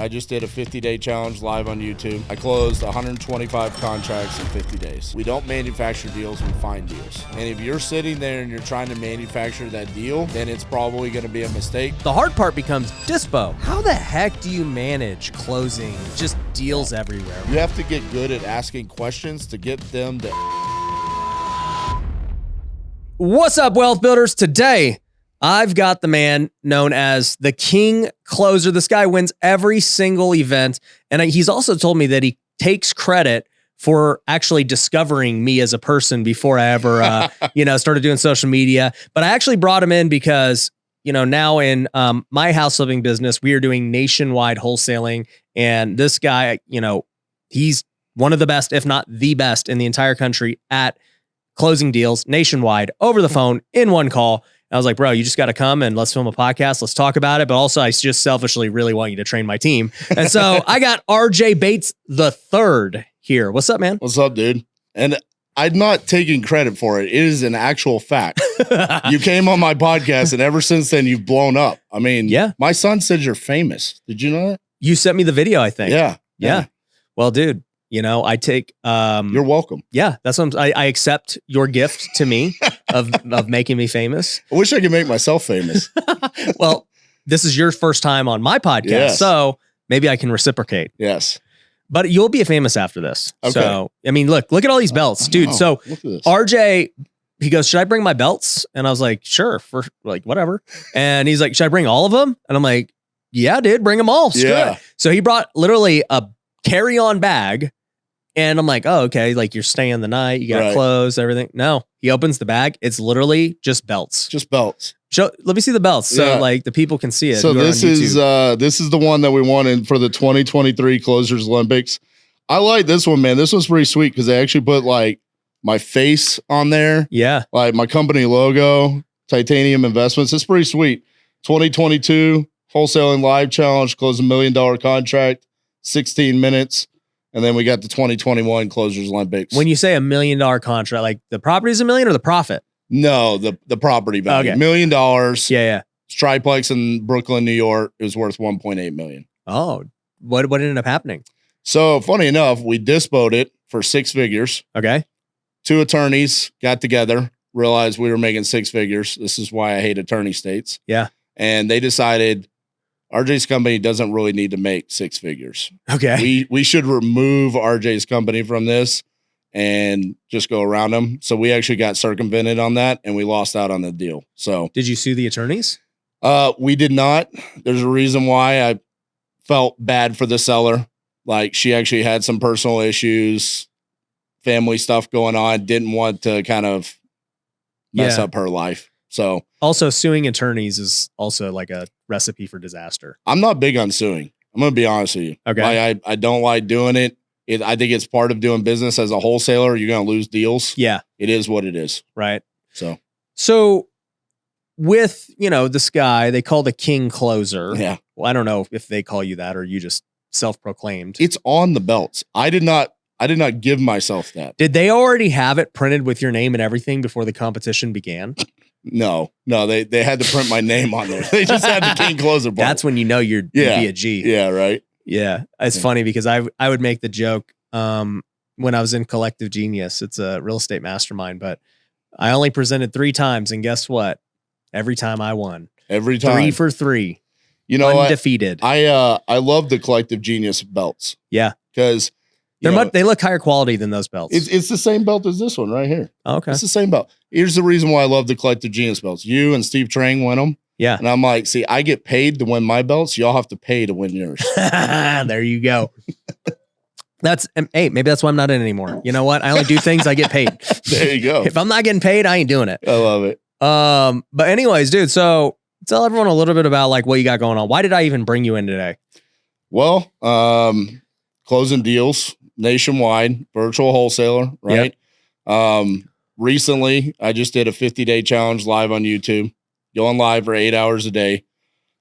I just did a 50-day challenge live on YouTube. I closed 125 contracts in 50 days. We don't manufacture deals, we find deals. And if you're sitting there and you're trying to manufacture that deal, then it's probably going to be a mistake. The hard part becomes dispo. How the heck do you manage closing just deals everywhere? You have to get good at asking questions to get them to... What's up, wealth builders? Today, I've got the man known as the King Closer. This guy wins every single event. And he's also told me that he takes credit for actually discovering me as a person before I ever, started doing social media. But I actually brought him in because, now in my house flipping business, we are doing nationwide wholesaling. And this guy, he's one of the best, if not the best in the entire country at closing deals nationwide over the phone in one call. I was like, bro, you just got to come and let's film a podcast. Let's talk about it. But also, I just selfishly really want you to train my team. And so I got RJ Bates the third here. What's up, man? What's up, dude? And I'm not taking credit for it. It is an actual fact. You came on my podcast, and ever since then, you've blown up. I mean, yeah. My son said you're famous. Did you know that? You sent me the video, I think. Yeah. Well, dude, I take... you're welcome. Yeah, that's what I accept your gift to me of making me famous. I wish I could make myself famous. Well, this is your first time on my podcast, yes. So maybe I can reciprocate. Yes. But you'll be famous after this. Okay. So, I mean, look at all these belts, dude. Know. So RJ, he goes, should I bring my belts? And I was like, sure, for like, whatever. And he's like, should I bring all of them? And I'm like, yeah, dude, bring them all. Yeah. So he brought literally a carry-on bag. And I'm like, oh, okay. Like you're staying the night. You got clothes, everything. No, he opens the bag. It's literally just belts. Just belts. Let me see the belts. So like the people can see it. So this is the one that we wanted for the 2023 Closers Olympics. I like this one, man. This one's pretty sweet because they actually put like my face on there. Yeah. Like my company logo, Titanium Investments. It's pretty sweet. 2022 Wholesaling Live Challenge, close $1 million contract, 16 minutes. And then we got the 2021 Closers Olympics. When you say $1 million contract, like the property's $1 million or the profit? No, the property value. Okay. $1 million. Yeah. Triplex in Brooklyn, New York. It was worth $1.8 million. Oh, what ended up happening? So funny enough, we dispoed it for 6 figures. Okay. 2 attorneys got together, realized we were making 6 figures. This is why I hate attorney states. Yeah. And they decided RJ's company doesn't really need to make 6 figures. Okay. We should remove RJ's company from this and just go around them. So we actually got circumvented on that and we lost out on the deal. So did you sue the attorneys? We did not. There's a reason why. I felt bad for the seller. Like she actually had some personal issues, family stuff going on, didn't want to kind of mess up her life. So also suing attorneys is also like a recipe for disaster. I'm not big on suing. I'm going to be honest with you. Okay. I don't like doing it. I think it's part of doing business as a wholesaler. You're going to lose deals. Yeah. It is what it is. Right. So with, this guy, they call the King Closer. Yeah. Well, I don't know if they call you that or you just self-proclaimed. It's on the belts. I did not give myself that. Did they already have it printed with your name and everything before the competition began? No, they had to print my name on there. They just had the King Closer part. That's when you'd be a G. Yeah, right. Yeah. It's funny because I would make the joke when I was in Collective Genius. It's a real estate mastermind, but I only presented 3 times, and guess what? Every time I won. Every time. 3 for 3. Undefeated. I love the Collective Genius belts. Yeah. Because they look higher quality than those belts. It's the same belt as this one right here. Oh, okay. It's the same belt. Here's the reason why I love the Collective Genius belts. You and Steve Trang win them. Yeah. And I'm like, see, I get paid to win my belts. Y'all have to pay to win yours. There you go. Maybe that's why I'm not in anymore. You know what? I only do things I get paid. There you go. If I'm not getting paid, I ain't doing it. I love it. But anyways, dude, so tell everyone a little bit about like what you got going on. Why did I even bring you in today? Well, closing deals nationwide, virtual wholesaler, right? Yep. Recently, I just did a 50-day challenge live on YouTube, going live for 8 hours a day.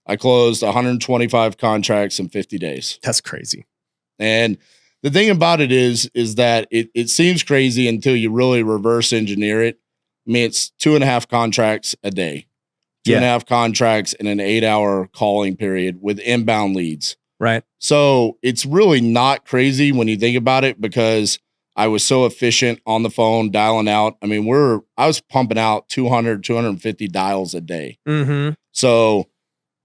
I closed 125 contracts in 50 days. That's crazy. And the thing about it is that it seems crazy until you really reverse engineer it. I mean, it's 2.5 contracts a day, 2.5 contracts in an 8-hour calling period with inbound leads. Right. So it's really not crazy when you think about it, because I was so efficient on the phone dialing out. I mean, I was pumping out 200, 250 dials a day. Mm-hmm. So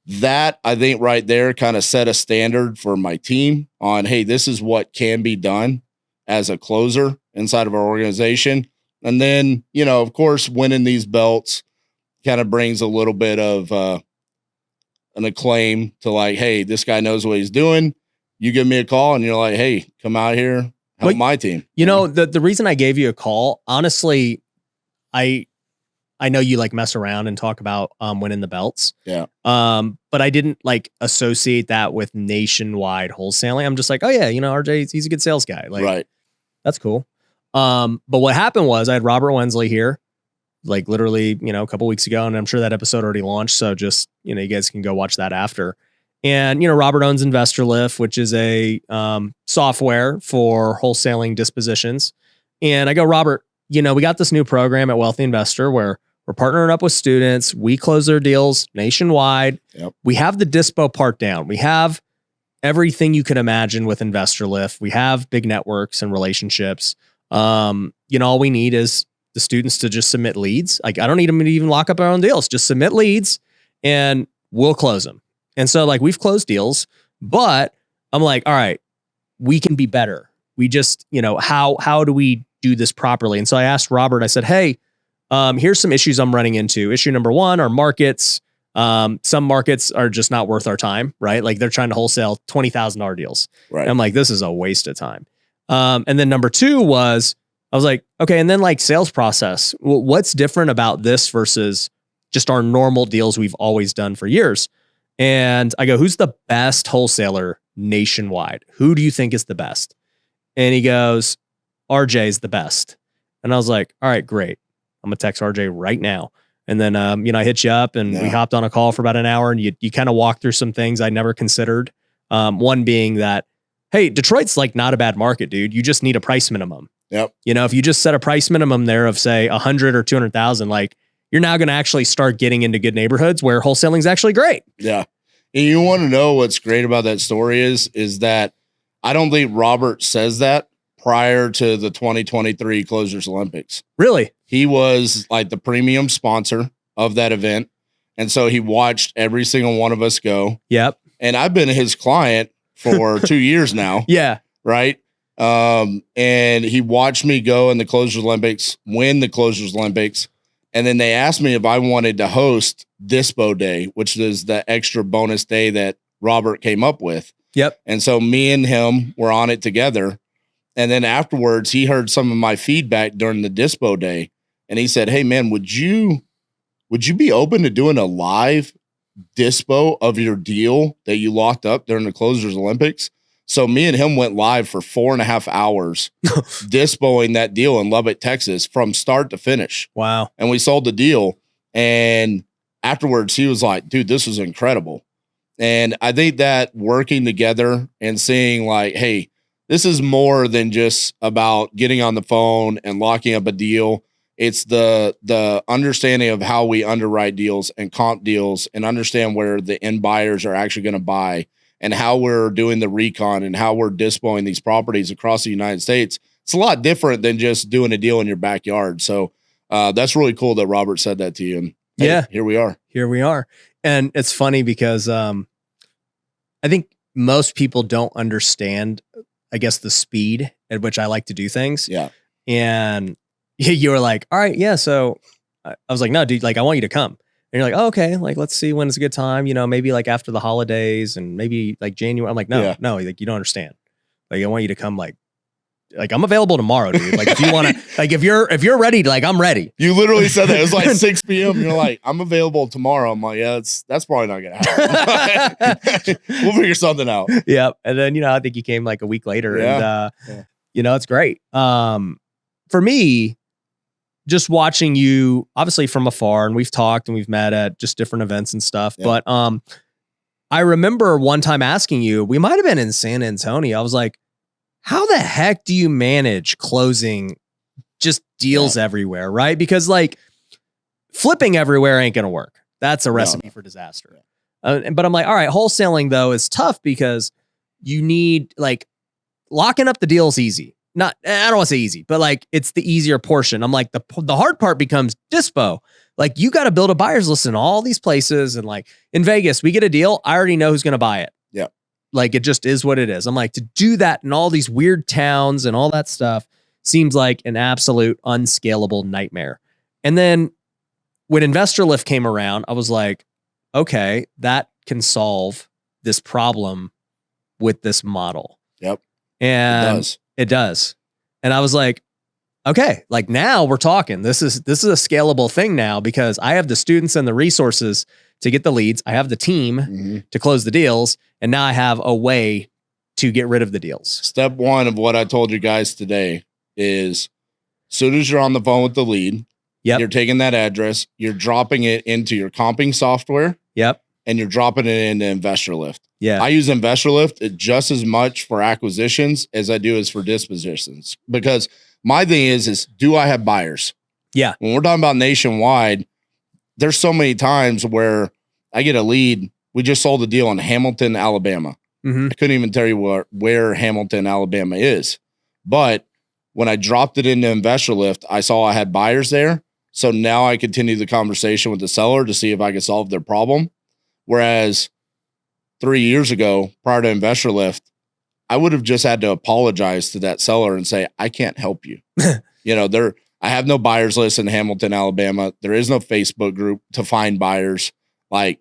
that, I think, right there kind of set a standard for my team on, hey, this is what can be done as a closer inside of our organization. And then, of course, winning these belts kind of brings a little bit of an acclaim to like, hey, this guy knows what he's doing. You give me a call and you're like, hey, come out here, help my team. The reason I gave you a call, honestly, I know you like mess around and talk about winning the belts. Yeah. But I didn't like associate that with nationwide wholesaling. I'm just like, oh yeah, RJ, he's a good sales guy. Like, right. That's cool. But what happened was I had Robert Wensley here, like literally, a couple weeks ago, and I'm sure that episode already launched. So just, you guys can go watch that after. And, Robert owns Investorlift, which is a software for wholesaling dispositions. And I go, Robert, we got this new program at Wealthy Investor where we're partnering up with students. We close their deals nationwide. Yep. We have the dispo part down. We have everything you can imagine with Investorlift. We have big networks and relationships. All we need is the students to just submit leads. Like, I don't need them to even lock up our own deals. Just submit leads and we'll close them. And so like we've closed deals, but I'm like, all right, we can be better. We just, how do we do this properly? And so I asked Robert, I said, hey, here's some issues I'm running into. Issue number one are markets. Some markets are just not worth our time, right? Like they're trying to wholesale $20,000 deals. Right. And I'm like, this is a waste of time. And then number two was, I was like, okay. And then like sales process, what's different about this versus just our normal deals we've always done for years? And I go, who's the best wholesaler nationwide? Who do you think is the best? And he goes, RJ's the best. And I was like, all right, great. I'm gonna text RJ right now. And then, I hit you up and we hopped on a call for about an hour and you kind of walked through some things I never considered. One being that, hey, Detroit's like not a bad market, dude. You just need a price minimum. Yep. If you just set a price minimum there of say 100 or 200,000, like you're now going to actually start getting into good neighborhoods where wholesaling is actually great. Yeah. And you want to know what's great about that story is that I don't think Robert says that prior to the 2023 Closers Olympics. Really? He was like the premium sponsor of that event. And so he watched every single one of us go. Yep. And I've been his client for 2 years now. Yeah. Right. And he watched me go in the Closers Olympics, win the Closers Olympics. And then they asked me if I wanted to host Dispo Day, which is the extra bonus day that Robert came up with. Yep. And so me and him were on it together. And then afterwards, he heard some of my feedback during the Dispo Day. And he said, hey, man, would you be open to doing a live dispo of your deal that you locked up during the Closers Olympics? So me and him went live for 4.5 hours dispoing that deal in Lubbock, Texas from start to finish. Wow. And we sold the deal. And afterwards, he was like, dude, this was incredible. And I think that working together and seeing like, hey, this is more than just about getting on the phone and locking up a deal. It's the understanding of how we underwrite deals and comp deals and understand where the end buyers are actually going to buy and how we're doing the recon and how we're dispoing these properties across the United States. It's a lot different than just doing a deal in your backyard. So that's really cool that Robert said that to you. And hey, yeah, here we are. Here we are. And it's funny because I think most people don't understand, I guess, the speed at which I like to do things. Yeah. And you were like, all right, yeah. So I was like, no, dude, like I want you to come. And you're like, oh, okay, like let's see when it's a good time, maybe like after the holidays and maybe like January. I'm like, no, like you don't understand. Like I want you to come like I'm available tomorrow, dude. Like if you want to, like if you're ready, like I'm ready. You literally said that. It was like 6 p.m. You're like, I'm available tomorrow. I'm like, yeah, that's probably not gonna happen. We'll figure something out. Yeah. And then, I think you came like a week later and it's great. For me, just watching you obviously from afar, and we've talked and we've met at just different events and stuff. Yeah. But I remember one time asking you, we might've been in San Antonio. I was like, how the heck do you manage closing just deals everywhere? Right. Because like flipping everywhere ain't going to work. That's a recipe for disaster. But I'm like, all right, wholesaling though is tough because you need like locking up the deal is easy. Not, I don't want to say easy, but like it's the easier portion. I'm like, the hard part becomes dispo. Like you got to build a buyer's list in all these places. And like in Vegas, we get a deal. I already know who's going to buy it. Yeah. Like it just is what it is. I'm like, to do that in all these weird towns and all that stuff seems like an absolute unscalable nightmare. And then when Investorlift came around, I was like, okay, that can solve this problem with this model. Yep. And it does. And I was like, okay, like now we're talking. This is a scalable thing now because I have the students and the resources to get the leads. I have the team to close the deals. And now I have a way to get rid of the deals. Step one of what I told you guys today is as soon as you're on the phone with the lead, you're taking that address, you're dropping it into your comping software. Yep. And you're dropping it into Investorlift. Yeah. I use Investorlift just as much for acquisitions as I do as for dispositions. Because my thing is do I have buyers? Yeah. When we're talking about nationwide, there's so many times where I get a lead. We just sold a deal in Hamilton, Alabama. I couldn't even tell you where Hamilton, Alabama is. But when I dropped it into Investorlift, I saw I had buyers there. So now I continue the conversation with the seller to see if I could solve their problem. Whereas 3 years ago, prior to Investorlift, I would have just had to apologize to that seller and say, I can't help you. I have no buyers list in Hamilton, Alabama. There is no Facebook group to find buyers. Like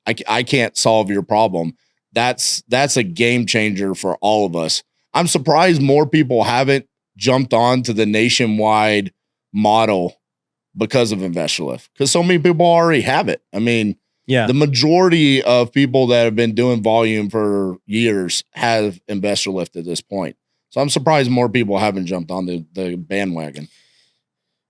I can't solve your problem. That's a game changer for all of us. I'm surprised more people haven't jumped on to the nationwide model because of Investorlift, because so many people already have it. I mean, the majority of people that have been doing volume for years have Investorlift at this point. So I'm surprised more people haven't jumped on the bandwagon.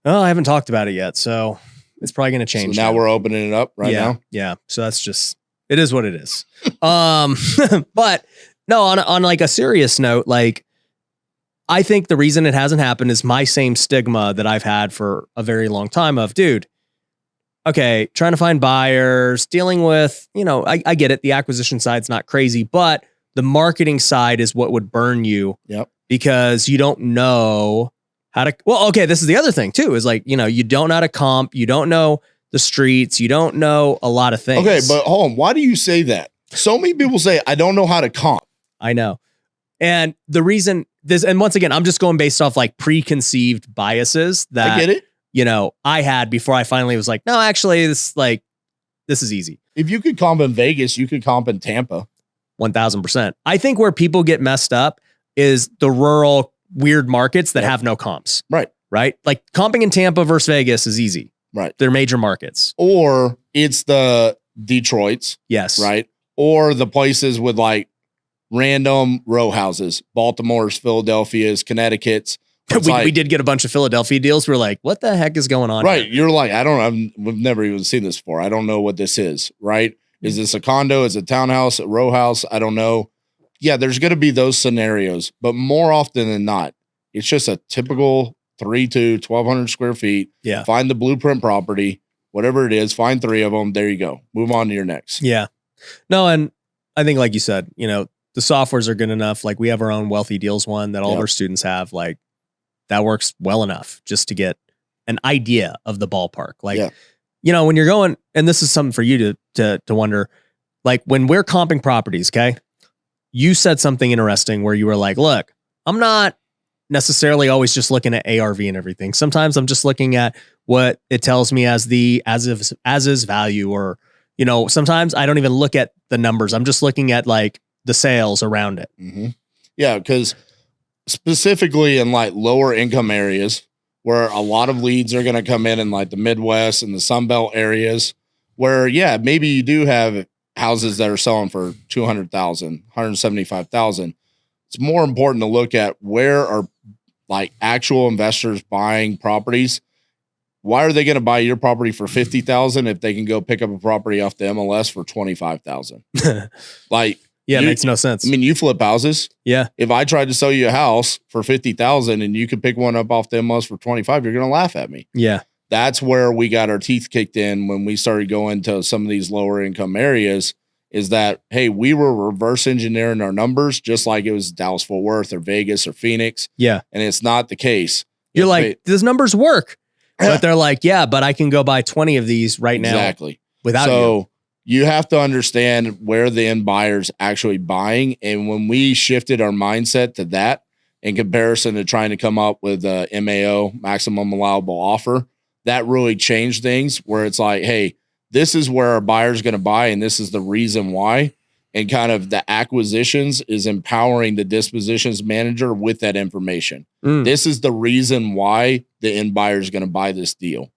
Well, I haven't talked about it yet, so it's probably going to change. So now we're opening it up now. Yeah. So that's just, it is what it is. But no, on like a serious note, like I think the reason it hasn't happened is my same stigma that I've had for a very long time of, dude, okay, trying to find buyers, dealing with, I get it. The acquisition side's not crazy, but the marketing side is what would burn you. Yep. Because you don't know how to, well, okay, this is the other thing too, is like, you don't know how to comp, you don't know the streets, you don't know a lot of things. Okay, but hold on. Why do you say that? So many people say, I don't know how to comp. I know. And the reason this, and once again, I'm just going based off like preconceived biases that I get it. I had before I finally was like, no, actually this is easy. If you could comp in Vegas, you could comp in Tampa. 1000%. I think where people get messed up is the rural weird markets that have no comps. Right. Like comping in Tampa versus Vegas is easy. Right. They're major markets. Or it's the Detroits. Yes. Right. Or the places with like random row houses, Baltimore's, Philadelphia's, Connecticut's. We did get a bunch of Philadelphia deals. We're like, what the heck is going on? Right. Here? You're like, we've never even seen this before. I don't know what this is. Right. Is this a condo? Is it a townhouse, a row house? I don't know. Yeah, there's going to be those scenarios, but more often than not, it's just a typical 3 to 1,200 square feet. Yeah. Find the blueprint property, whatever it is, find 3 of them. There you go. Move on to your next. Yeah. No, and I think like you said, the softwares are good enough. Like we have our own Wealthy Deals one that all of our students have. Like that works well enough just to get an idea of the ballpark. Like, when you're going, and this is something for you to wonder, like when we're comping properties, okay, you said something interesting where you were like, look, I'm not necessarily always just looking at ARV and everything. Sometimes I'm just looking at what it tells me as is value, or, sometimes I don't even look at the numbers. I'm just looking at like the sales around it. Mm-hmm. Yeah. Because specifically in like lower income areas where a lot of leads are going to come in like the Midwest and the Sunbelt areas where, maybe you do have houses that are selling for $200,000, $175,000. It's more important to look at where are like actual investors buying properties. Why are they going to buy your property for $50,000 if they can go pick up a property off the MLS for $25,000? Like, it makes no sense. I mean, you flip houses. Yeah. If I tried to sell you a house for $50,000 and you could pick one up off the MLS for $25,000, you're going to laugh at me. Yeah. That's where we got our teeth kicked in when we started going to some of these lower income areas, is that, hey, we were reverse engineering our numbers just like it was Dallas Fort Worth or Vegas or Phoenix. Yeah. And it's not the case. You're like, those numbers work. But they're like, yeah, but I can go buy 20 of these right now without you. So you have to understand where the end buyer's actually buying. And when we shifted our mindset to that in comparison to trying to come up with a MAO, maximum allowable offer, that really changed things where it's like, hey, this is where our buyer's going to buy and this is the reason why. And kind of the acquisitions is empowering the dispositions manager with that information. This is the reason why the end buyer is going to buy this deal.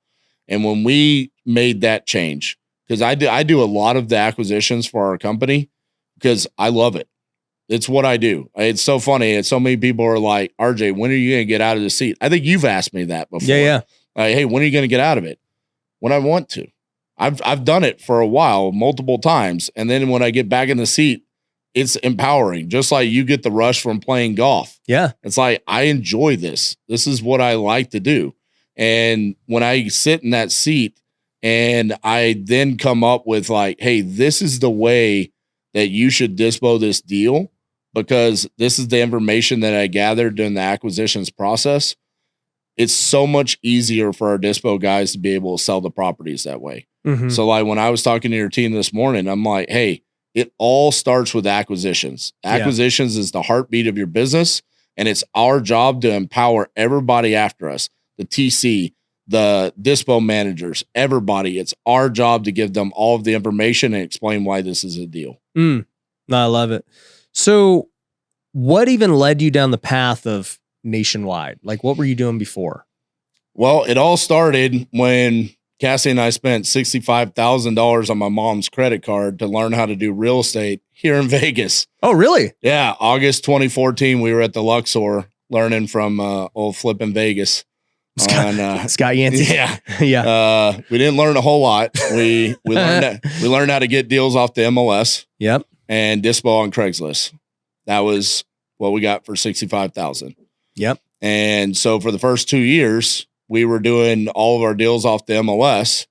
And when we made that change, because I do a lot of the acquisitions for our company because I love it. It's what I do. It's so funny. And so many people are like, RJ, when are you going to get out of the seat? I think you've asked me that before. Yeah. Like, hey, when are you going to get out of it? When I want to. I've done it for a while, multiple times. And then when I get back in the seat, it's empowering. Just like you get the rush from playing golf. Yeah. It's like, I enjoy this. This is what I like to do. And when I sit in that seat and I then come up with like, hey, this is the way that you should dispo this deal because this is the information that I gathered during the acquisitions process. It's so much easier for our dispo guys to be able to sell the properties that way. So like when I was talking to your team this morning, I'm like, hey, it all starts with acquisitions. Acquisitions is the heartbeat of your business. And it's our job to empower everybody after us, the TC, the dispo managers, everybody. It's our job to give them all of the information and explain why this is a deal. No, I love it. So what even led you down the path of nationwide? Like what were you doing before? Well, it all started when Cassie and I spent $65,000 on my mom's credit card to learn how to do real estate here in Vegas. Oh, really? Yeah. August 2014, we were at the Luxor learning from old flipping Vegas. Scott Yancey. Yeah. Yeah. We didn't learn a whole lot. We learned how to get deals off the MLS. Yep. And dispo on Craigslist. That was what we got for $65,000. Yep. And so for the first 2 years, we were doing all of our deals off the MLS,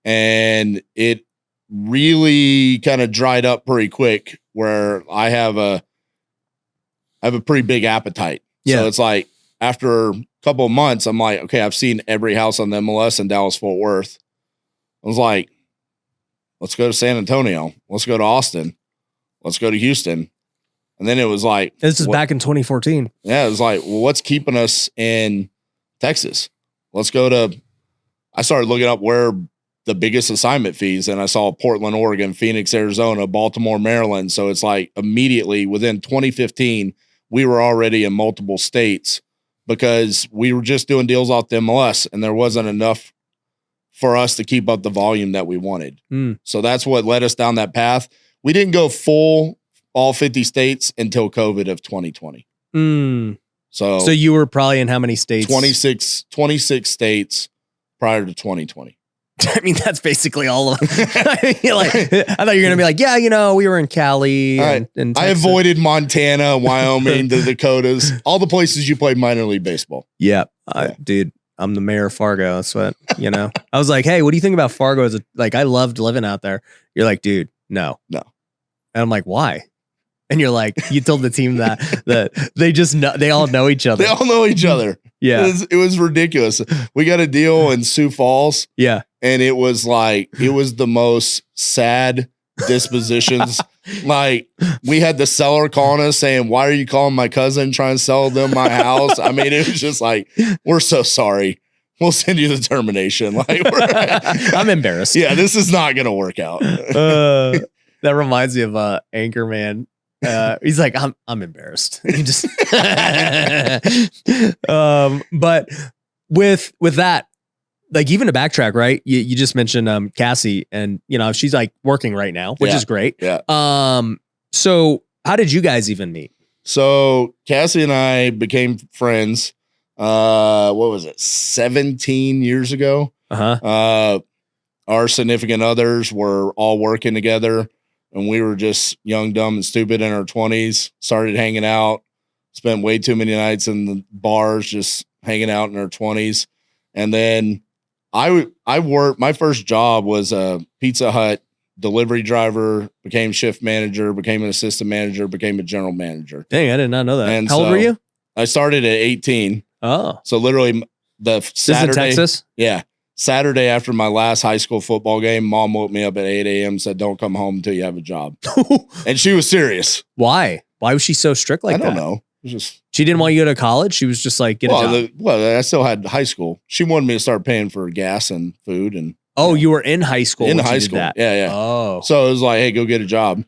and it really kind of dried up pretty quick where I have a pretty big appetite. Yeah. So it's like after a couple of months, I'm like, okay, I've seen every house on the MLS in Dallas Fort Worth. I was like, let's go to San Antonio. Let's go to Austin. Let's go to Houston. And then it was like, this is back in 2014. Yeah. It was like, well, what's keeping us in Texas? Let's go to, I started looking up where the biggest assignment fees, and I saw Portland, Oregon, Phoenix, Arizona, Baltimore, Maryland. So it's like immediately within 2015, we were already in multiple states because we were just doing deals off the MLS and there wasn't enough for us to keep up the volume that we wanted. So that's what led us down that path. We didn't go full all 50 states until COVID of 2020. So you were probably in how many states? 26 states prior to 2020. I mean, that's basically all of them. I thought you were going to be like, yeah, we were in Cali. And I avoided Montana, Wyoming, the Dakotas, all the places you played minor league baseball. Yeah. Dude, I'm the mayor of Fargo. That's what, I was like, hey, what do you think about Fargo? I loved living out there. You're like, dude, no. And I'm like, why? And you're like, you told the team that they just know, they all know each other. They all know each other. Yeah. It was ridiculous. We got a deal in Sioux Falls. Yeah. And it was the most sad dispositions. Like we had the seller calling us saying, why are you calling my cousin trying to sell them my house? I mean, it was just like, we're so sorry. We'll send you the termination. Like I'm embarrassed. Yeah, this is not going to work out. That reminds me of Anchorman. He's like, I'm embarrassed. He just, but with that, like even to backtrack, right? You just mentioned Cassie, and she's like working right now, which is great. Yeah. So how did you guys even meet? So Cassie and I became friends. What was it? 17 years ago. Our significant others were all working together. And we were just young, dumb, and stupid in our 20s, started hanging out, spent way too many nights in the bars, just hanging out in our 20s. And then I worked, my first job was a Pizza Hut delivery driver, became shift manager, became an assistant manager, became a general manager. Dang, I did not know that. And How old so- were you? I started at 18. Oh, So literally the this is in Saturday, Texas? yeah, Saturday after my last high school football game, mom woke me up at 8 a.m. said, "Don't come home until you have a job." And she was serious. Why? Why was she so strict like I don't that? know. It was just She didn't want you to go to college? She was just like, get a job. I still had high school. She wanted me to start paying for gas and food and Oh, you were in high school in when she high did school. that. Yeah. Oh. So it was like, hey, go get a job.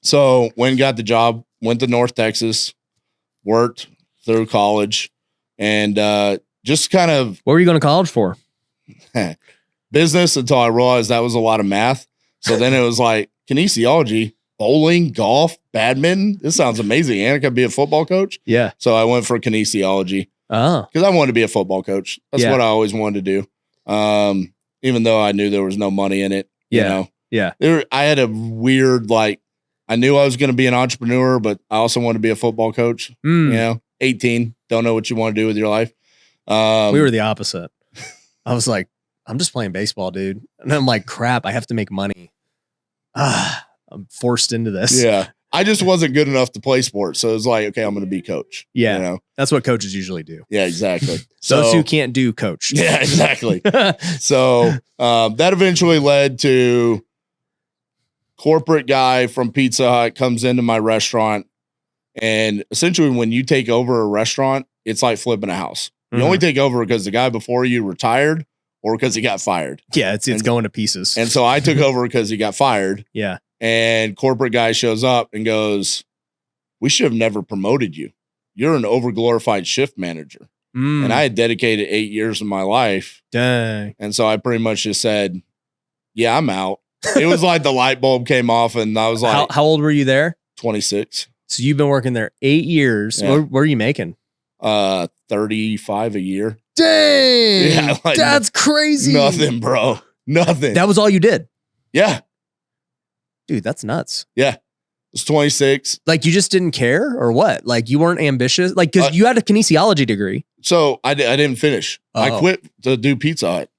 So when got the job, went to North Texas, worked through college, and just kind of What were you going to college for? business until I realized that was a lot of math. So then it was like kinesiology, bowling, golf, badminton. This sounds amazing. And I could be a football coach. Yeah. So I went for kinesiology Oh. because I wanted to be a football coach. That's Yeah. what I always wanted to do. Even though I knew there was no money in it. Yeah. You know? Yeah. I had a weird, I knew I was going to be an entrepreneur, but I also wanted to be a football coach. Mm. You know, 18, don't know what you want to do with your life. We were the opposite. I was like, I'm just playing baseball, dude. And I'm like, crap, I have to make money. I'm forced into this. yeah. I just wasn't good enough to play sports. So it was like, okay, I'm going to be coach. Yeah. You know? That's what coaches usually do. Yeah, exactly. Those who can't do coach. Yeah, exactly. So that eventually led to corporate guy from Pizza Hut comes into my restaurant. And essentially when you take over a restaurant, it's like flipping a house. You only take over because the guy before you retired or because he got fired. Yeah, it's going to pieces. And so I took over because he got fired. Yeah. And corporate guy shows up and goes, "We should have never promoted you. You're an overglorified shift manager." Mm. And I had dedicated 8 years of my life. Dang. And so I pretty much just said, "Yeah, I'm out." It was like the light bulb came off and I was like, How old were you there? 26. So you've been working there 8 years. Yeah. What are you making? 35 a year. Dang. Yeah, like That's crazy. Nothing, bro. Nothing. That was all you did. Yeah. Dude, that's nuts. Yeah. It was 26. Like you just didn't care or what? Like you weren't ambitious? Like, cause you had a kinesiology degree. So I didn't finish. I Oh. quit to do Pizza Hut.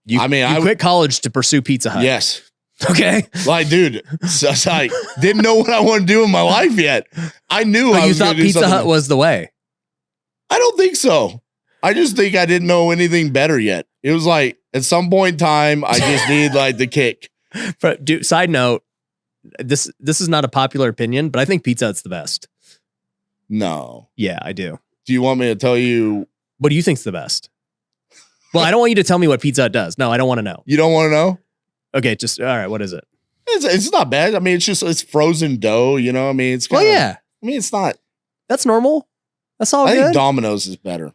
You quit college to pursue Pizza Hut. Yes. Okay. Like, dude, so I didn't know what I wanted to do in my life yet. I knew But I you was thought going to do Pizza something. Hut was the way. I don't think so. I just think I didn't know anything better yet. It was like at some point in time, I just need like the kick. But dude, side note, this is not a popular opinion, but I think Pizza Hut's the best. No. Yeah, I do. Do you want me to tell you? What do you think's the best? Well, I don't want you to tell me what Pizza Hut does. No, I don't want to know. You don't want to know? Okay, just all right. What is it? It's not bad. I mean, it's frozen dough. You know, I mean, it's Well, yeah, I mean, it's not. that's normal. That's all I good. think Domino's is better.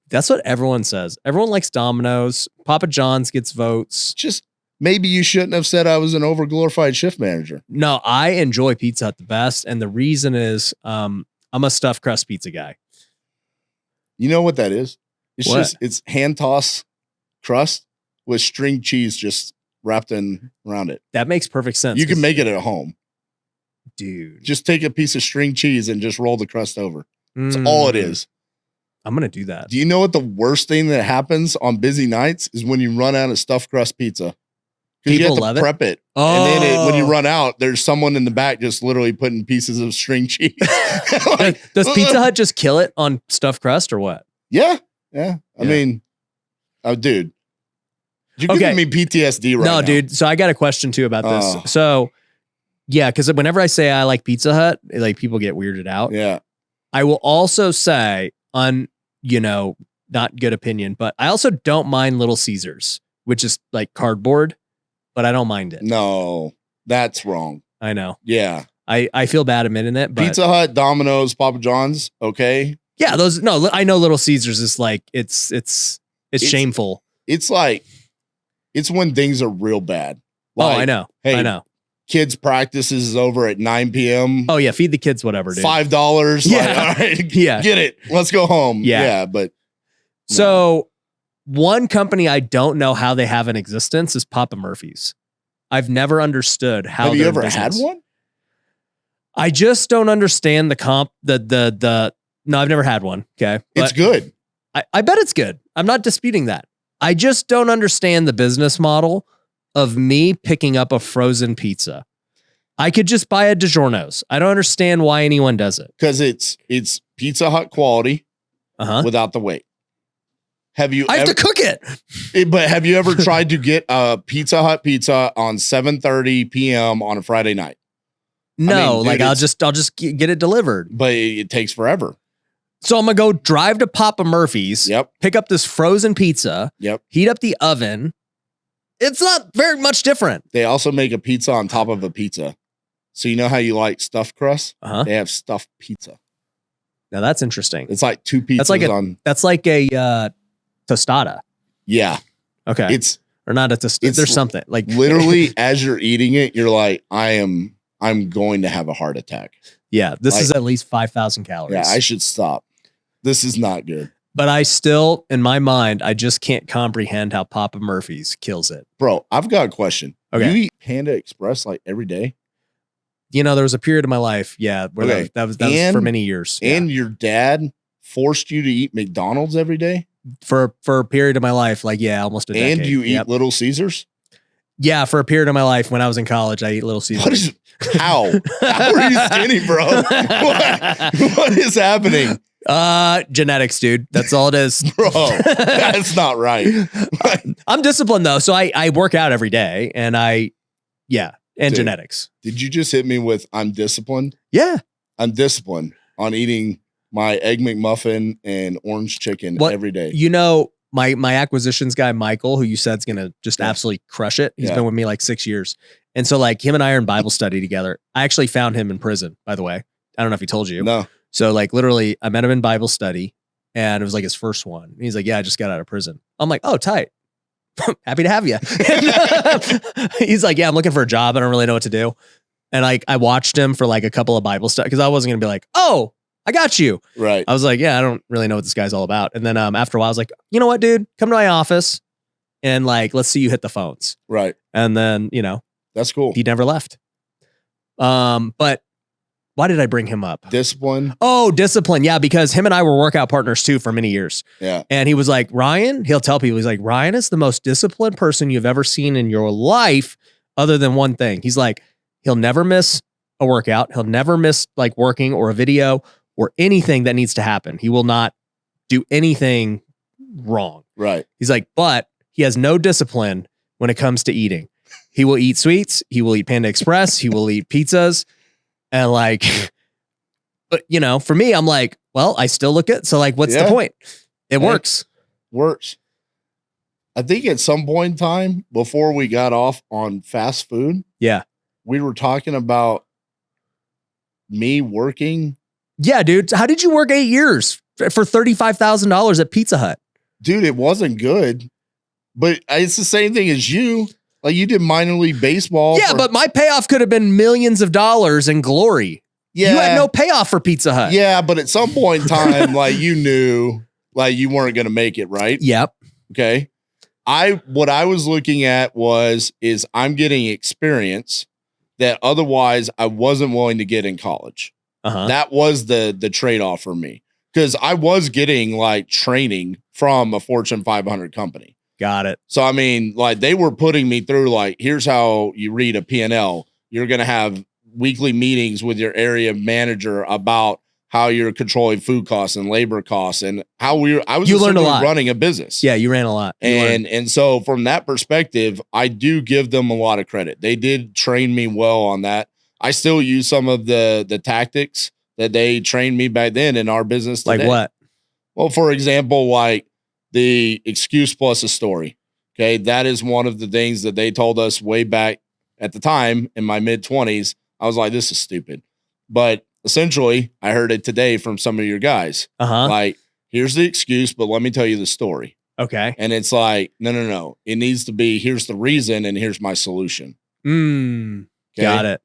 That's what everyone says. Everyone likes Domino's. Papa John's gets votes. Just maybe you shouldn't have said I was an overglorified shift manager. No, I enjoy Pizza Hut the best, and the reason is I'm a stuffed crust pizza guy. You know what that is? It's What? it's hand toss crust with string cheese just wrapped in around it. That makes perfect sense. You can 'cause- make it at home. dude. Just take a piece of string cheese and just roll the crust over. That's all it is. I'm gonna do that. Do you know what the worst thing that happens on busy nights is when you run out of stuffed crust pizza? Because you have People to love it? prep it. Oh, And then when you run out, there's someone in the back just literally putting pieces of string cheese. Like, does Pizza Hut just kill it on stuffed crust or what? yeah. I Yeah. mean, oh, dude. You're Okay. giving me PTSD right now. No, dude. So I got a question too about this. Oh. So, yeah, because whenever I say I like Pizza Hut, like people get weirded out. Yeah. I will also say, not good opinion, but I also don't mind Little Caesars, which is like cardboard, but I don't mind it. No, that's wrong. I know. Yeah. I feel bad admitting it, but Pizza Hut, Domino's, Papa John's. Okay. yeah, I know Little Caesars is like it's shameful. It's like, it's when things are real bad. Oh, Like, I know. hey, I know. kids' practice is over at 9 p.m. Oh yeah, feed the kids whatever, dude. $5. Yeah. Like, all right, Yeah. get it. Let's go home. Yeah. Yeah. But So one company I don't know how they have an existence is Papa Murphy's. I've never understood how. have you they're ever in had business. one? I just don't understand the comp. No, I've never had one. Okay, It's But good. I bet it's good. I'm not disputing that. I just don't understand the business model of me picking up a frozen pizza. I could just buy a DiGiorno's. I don't understand why anyone does it. Because it's Pizza Hut quality without the wait. I have to cook it. But have you ever tried to get a Pizza Hut pizza on 7:30 p.m. on a Friday night? No, dude, I'll just get it delivered. But it takes forever. So I'm gonna go drive to Papa Murphy's. Yep. Pick up this frozen pizza. Yep. Heat up the oven. It's not very much different. They also make a pizza on top of a pizza. So you know how you like stuffed crust? They have stuffed pizza. Now that's interesting. It's like two pizzas that's like a tostada. Yeah. Okay. Or not a tostada. There's something like literally as you're eating it, you're like, I'm going to have a heart attack. Yeah. This is at least 5,000 calories. Yeah, I should stop. This is not good. But I still, in my mind, I just can't comprehend how Papa Murphy's kills it. Bro, I've got a question. Okay. You eat Panda Express like every day? You know, there was a period of my life, where that was for many years. And your dad forced you to eat McDonald's every day? For a period of my life, almost a decade. And you eat Little Caesars? Yeah, for a period of my life when I was in college, I eat Little Caesars. How are you skinny, bro? What is happening? Genetics, dude. That's all it is. Bro, that's not right. I'm disciplined though. So I work out every day and dude, genetics. Did you just hit me with I'm disciplined? Yeah. I'm disciplined on eating my Egg McMuffin and orange chicken every day. You know, my acquisitions guy, Michael, who you said is going to just absolutely crush it. He's been with me like 6 years. And so him and I are in Bible study together. I actually found him in prison, by the way. I don't know if he told you. No. So literally I met him in Bible study and it was his first one. And he's like, yeah, I just got out of prison. I'm like, oh, tight. Happy to have you. He's like, yeah, I'm looking for a job. I don't really know what to do. And I watched him for a couple of Bible study because I wasn't going to be like, oh, I got you. Right. I was like, yeah, I don't really know what this guy's all about. And then after a while, I was like, you know what, dude, come to my office and let's see you hit the phones. Right. And then, that's cool. He never left. But why did I bring him up? Discipline. Oh, discipline. Yeah, because him and I were workout partners too for many years. Yeah. And he was like, Ryan, he'll tell people, he's like, Ryan is the most disciplined person you've ever seen in your life, other than one thing. He's like, he'll never miss a workout. He'll never miss working or a video or anything that needs to happen. He will not do anything wrong. Right. He's like, but he has no discipline when it comes to eating. He will eat sweets. He will eat Panda Express. He will eat pizzas. And but for me, I'm like, well, I still look good. So what's the point? It works. Works. I think at some point in time before we got off on fast food, we were talking about me working. Yeah, dude. How did you work 8 years for $35,000 at Pizza Hut? Dude, it wasn't good, but it's the same thing as you. You did minor league baseball. Yeah, but my payoff could have been millions of dollars in glory. Yeah. You had no payoff for Pizza Hut. Yeah, but at some point in time, you knew you weren't going to make it, right? Yep. Okay. What I was looking at is I'm getting experience that otherwise I wasn't willing to get in college. That was the trade-off for me. Because I was getting training from a Fortune 500 company. Got it. So, I mean, they were putting me through, here's how you read a P&L. You're going to have weekly meetings with your area manager about how you're controlling food costs and labor costs and how I was learned a lot. Running a business. Yeah, you ran a lot. And so from that perspective, I do give them a lot of credit. They did train me well on that. I still use some of the tactics that they trained me back then in our business today. Like what? Well, for example, the excuse plus a story. Okay. That is one of the things that they told us way back at the time in my mid-20s. I was like, this is stupid. But essentially, I heard it today from some of your guys. Here's the excuse, but let me tell you the story. Okay. And it's no. It needs to be, here's the reason and here's my solution. Okay? Got it.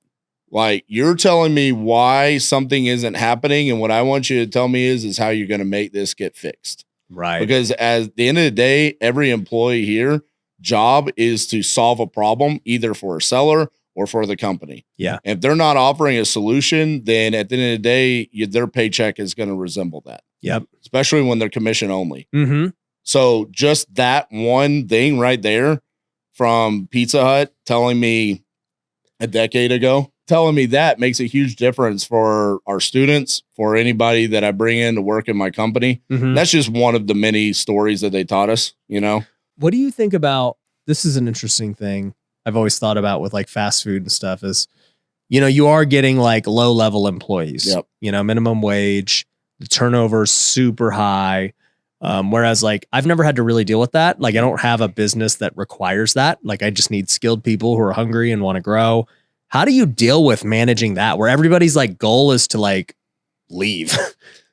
You're telling me why something isn't happening. And what I want you to tell me is how you're going to make this get fixed. Right. Because at the end of the day, every employee here job is to solve a problem either for a seller or for the company. Yeah. If they're not offering a solution, then at the end of the day, their paycheck is going to resemble that. Yep. Especially when they're commission only. Mm-hmm. So just that one thing right there from Pizza Hut telling me a decade ago, telling me that makes a huge difference for our students, for anybody that I bring in to work in my company. Mhm. That's just one of the many stories that they taught us, you know? What do you think about, this is an interesting thing I've always thought about with like fast food and stuff is, you know, you are getting like low level employees, Yep. you know, minimum wage, the turnover is super high. Whereas like I've never had to really deal with that. Like I don't have a business that requires that. Like I just need skilled people who are hungry and want to grow. How do you deal with managing that where everybody's like goal is to like leave?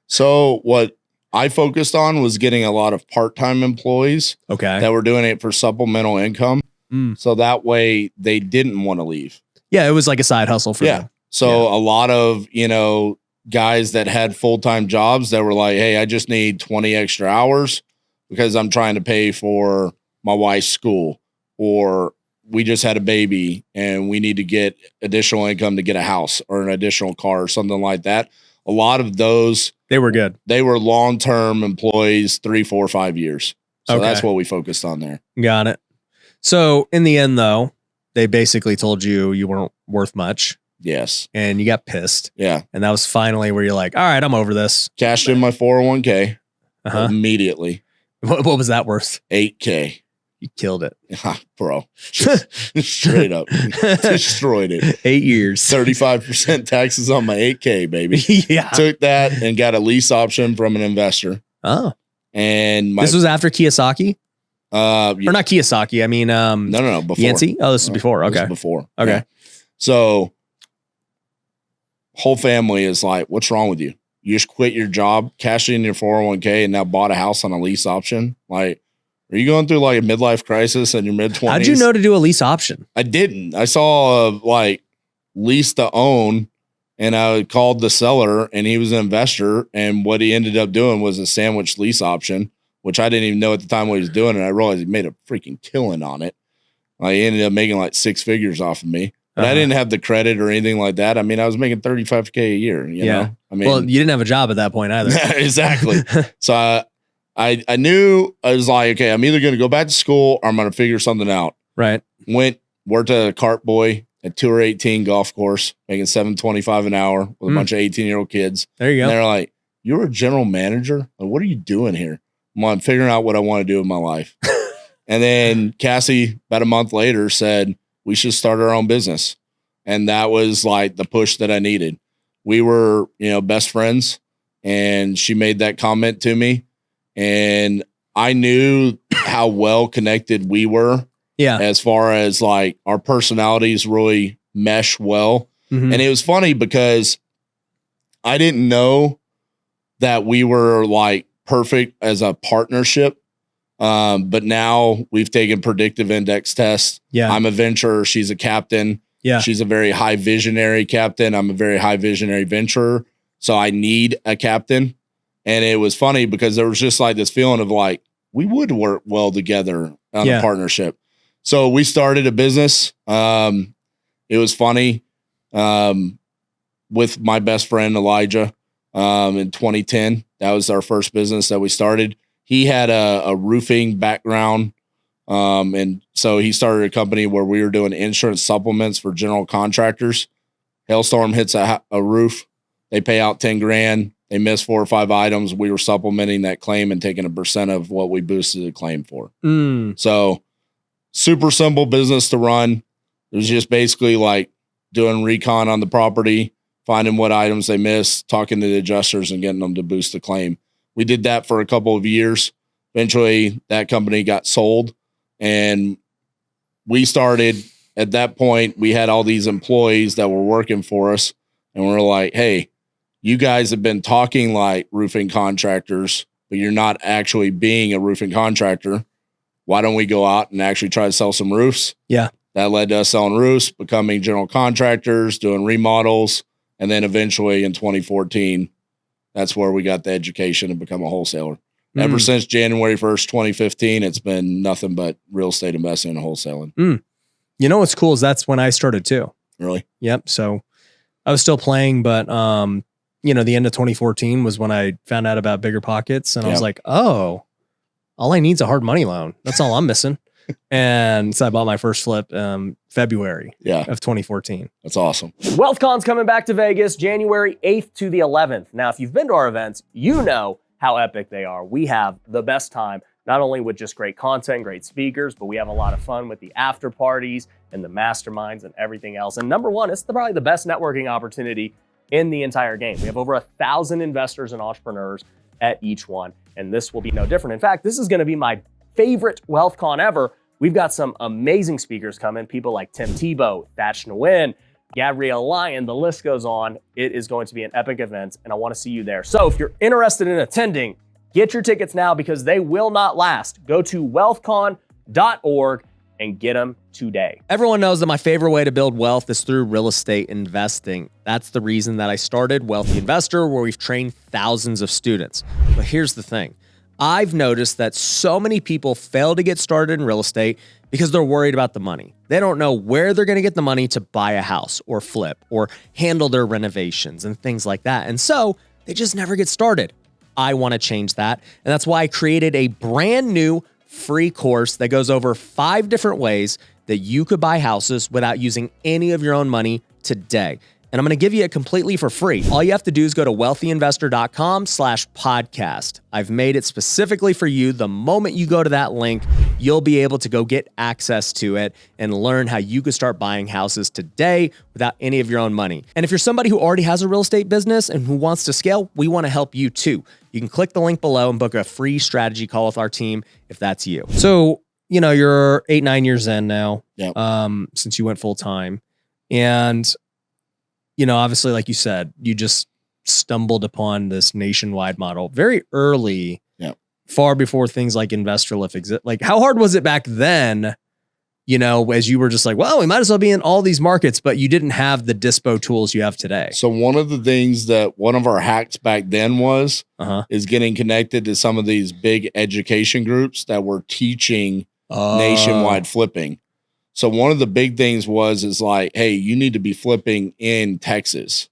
So what I focused on was getting a lot of part-time employees Okay. that were doing it for supplemental income. Mm. So that way they didn't want to leave. Yeah. It was like a side hustle for them. So a lot of, you know, guys that had full-time jobs that were like, hey, I just need 20 extra hours because I'm trying to pay for my wife's school, or we just had a baby and we need to get additional income to get a house or an additional car or something like that. A lot of those, They were good. they were long-term employees, 3, 4, 5 years. So Okay. that's what we focused on there. Got it. So in the end though, they basically told you you weren't worth much Yes. and you got pissed. Yeah. And that was finally where you're like, all right, I'm over this. Cashed in my 401k Uh-huh. immediately. What was that worth? $8K. You killed it. Bro. Just straight up. Destroyed it. 8 years. 35% taxes on my 8K, baby. Yeah. Took that and got a lease option from an investor. Oh, And my this was after Kiyosaki or or not Kiyosaki. I mean, no, before. Yancey. Oh, this is before. This Okay. was before. Okay. Yeah. So whole family is like, what's wrong with you? You just quit your job, cashed in your 401k, and now bought a house on a lease option. Like, are you going through like a midlife crisis in your mid-20s? How'd you know to do a lease option? I didn't. I saw like lease to own, and I called the seller, and he was an investor. And what he ended up doing was a sandwich lease option, which I didn't even know at the time what he was doing. And I realized he made a freaking killing on it. Like, he ended up making like 6 figures off of me. But I didn't have the credit or anything like that. I mean, I was making $35K a year. You know, I mean, well, you didn't have a job at that point either. exactly. So I knew, I was like, okay, I'm either going to go back to school or I'm going to figure something out. Right. Worked at a cart boy at Tour 18 golf course, making $7.25 an hour with a bunch of 18-year-old kids. There you go. And they're like, you're a general manager? Like, what are you doing here? I'm figuring out what I want to do in my life. And then Cassie, about a month later, said, we should start our own business. And that was like the push that I needed. We were, you know, best friends, and she made that comment to me. And I knew how well connected we were. Yeah. As far as like our personalities really mesh well. Mhm. And it was funny because I didn't know that we were like perfect as a partnership. But now we've taken predictive index tests. Yeah. I'm a venturer. She's a captain. Yeah. She's a very high visionary captain. I'm a very high visionary venturer. So I need a captain. And it was funny because there was just like this feeling of like, we would work well together on a partnership. So we started a business. It was funny. With my best friend, Elijah, in 2010, that was our first business that we started. He had a roofing background. And so he started a company where we were doing insurance supplements for general contractors. Hailstorm hits a roof. They pay out 10 grand. They miss 4 or 5 items. We were supplementing that claim and taking a percent of what we boosted the claim for. So super simple business to run. It was just basically like doing recon on the property, finding what items they missed, talking to the adjusters and getting them to boost the claim. We did that for a couple of years. Eventually that company got sold, and we started at that point. We had all these employees that were working for us, and we're like, hey, you guys have been talking like roofing contractors, but you're not actually being a roofing contractor. Why don't we go out and actually try to sell some roofs? Yeah. That led to us selling roofs, becoming general contractors, doing remodels. And then eventually in 2014, that's where we got the education to become a wholesaler. Ever since January 1st, 2015, it's been nothing but real estate investing and wholesaling. You know what's cool is that's when I started too. Really? Yep. So I was still playing, but you know, the end of 2014 was when I found out about Bigger Pockets, and I was like, oh, all I need is a hard money loan. That's all I'm missing. And so I bought my first flip February of 2014. That's awesome. WealthCon's coming back to Vegas January 8th to the 11th. Now, if you've been to our events, you know how epic they are. We have the best time, not only with just great content, great speakers, but we have a lot of fun with the after parties and the masterminds and everything else. And number one, it's probably the best networking opportunity in the entire game. We have over 1,000 investors and entrepreneurs at each one, and this will be no different. In fact, this is going to be my favorite WealthCon ever. We've got some amazing speakers coming, people like Tim Tebow, Thach Nguyen, Gabrielle Lyon, the list goes on. It is going to be an epic event, and I want to see you there. So if you're interested in attending, get your tickets now because they will not last. Go to wealthcon.org and get them today. Everyone knows that my favorite way to build wealth is through real estate investing. That's the reason that I started Wealthy Investor, where we've trained thousands of students. But here's the thing. I've noticed that so many people fail to get started in real estate because they're worried about the money. They don't know where they're going to get the money to buy a house or flip or handle their renovations and things like that. And so they just never get started. I want to change that. And that's why I created a brand new free course that goes over 5 different ways that you could buy houses without using any of your own money today. And I'm going to give you it completely for free. All you have to do is go to wealthyinvestor.com/podcast. I've made it specifically for you. The moment you go to that link, you'll be able to go get access to it and learn how you could start buying houses today without any of your own money. And if you're somebody who already has a real estate business and who wants to scale, we want to help you too. You can click the link below and book a free strategy call with our team if that's you. So, you know, you're 8-9 years in now, since you went full time. And you know, obviously, like you said, you just stumbled upon this nationwide model very early, far before things like Investorlift exist. Like, how hard was it back then, you know, as you were just like, well, we might as well be in all these markets, but you didn't have the dispo tools you have today? So one of the things that one of our hacks back then was is getting connected to some of these big education groups that were teaching nationwide flipping. So one of the big things is like, hey, you need to be flipping in Texas.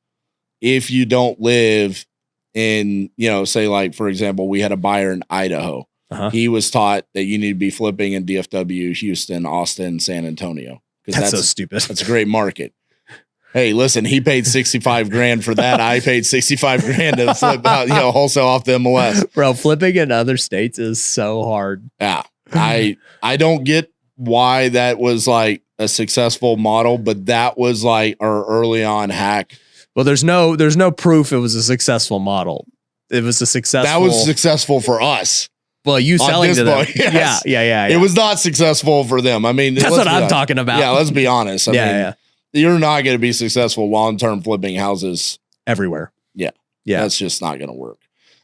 If you don't live in, you know, say like, for example, we had a buyer in Idaho. He was taught that you need to be flipping in DFW, Houston, Austin, San Antonio. That's so stupid. That's a great market. Hey, listen, he paid 65 grand for that. I paid 65 grand to flip out, you know, wholesale off the MLS. Bro, flipping in other states is so hard. Yeah. I don't get why that was like a successful model, but that was like our early on hack. Well, there's no proof it was a successful model. It was a successful. That was successful for us. Well, you selling to them. Yes. Yeah. It was not successful for them. I mean, that's what I'm talking about. Yeah, let's be honest. I mean, you're not going to be successful long-term flipping houses everywhere. Yeah. That's just not going to work.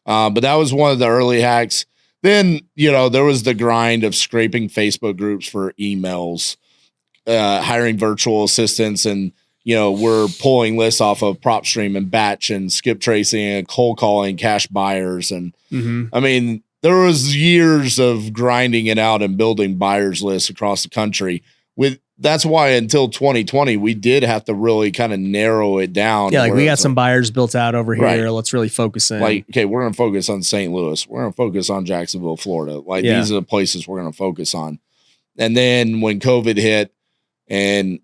But that was one of the early hacks. Then, you know, there was the grind of scraping Facebook groups for emails, hiring virtual assistants, and, you know, we're pulling lists off of PropStream and Batch and Skip Tracing and cold calling cash buyers. And I mean, there was years of grinding it out and building buyers lists across the country. That's why until 2020, we did have to really kind of narrow it down. Yeah, like we got some buyers built out over here. Right. Let's really focus in. Like, okay, we're going to focus on St. Louis. We're going to focus on Jacksonville, Florida. Like, these are the places we're going to focus on. And then when COVID hit, and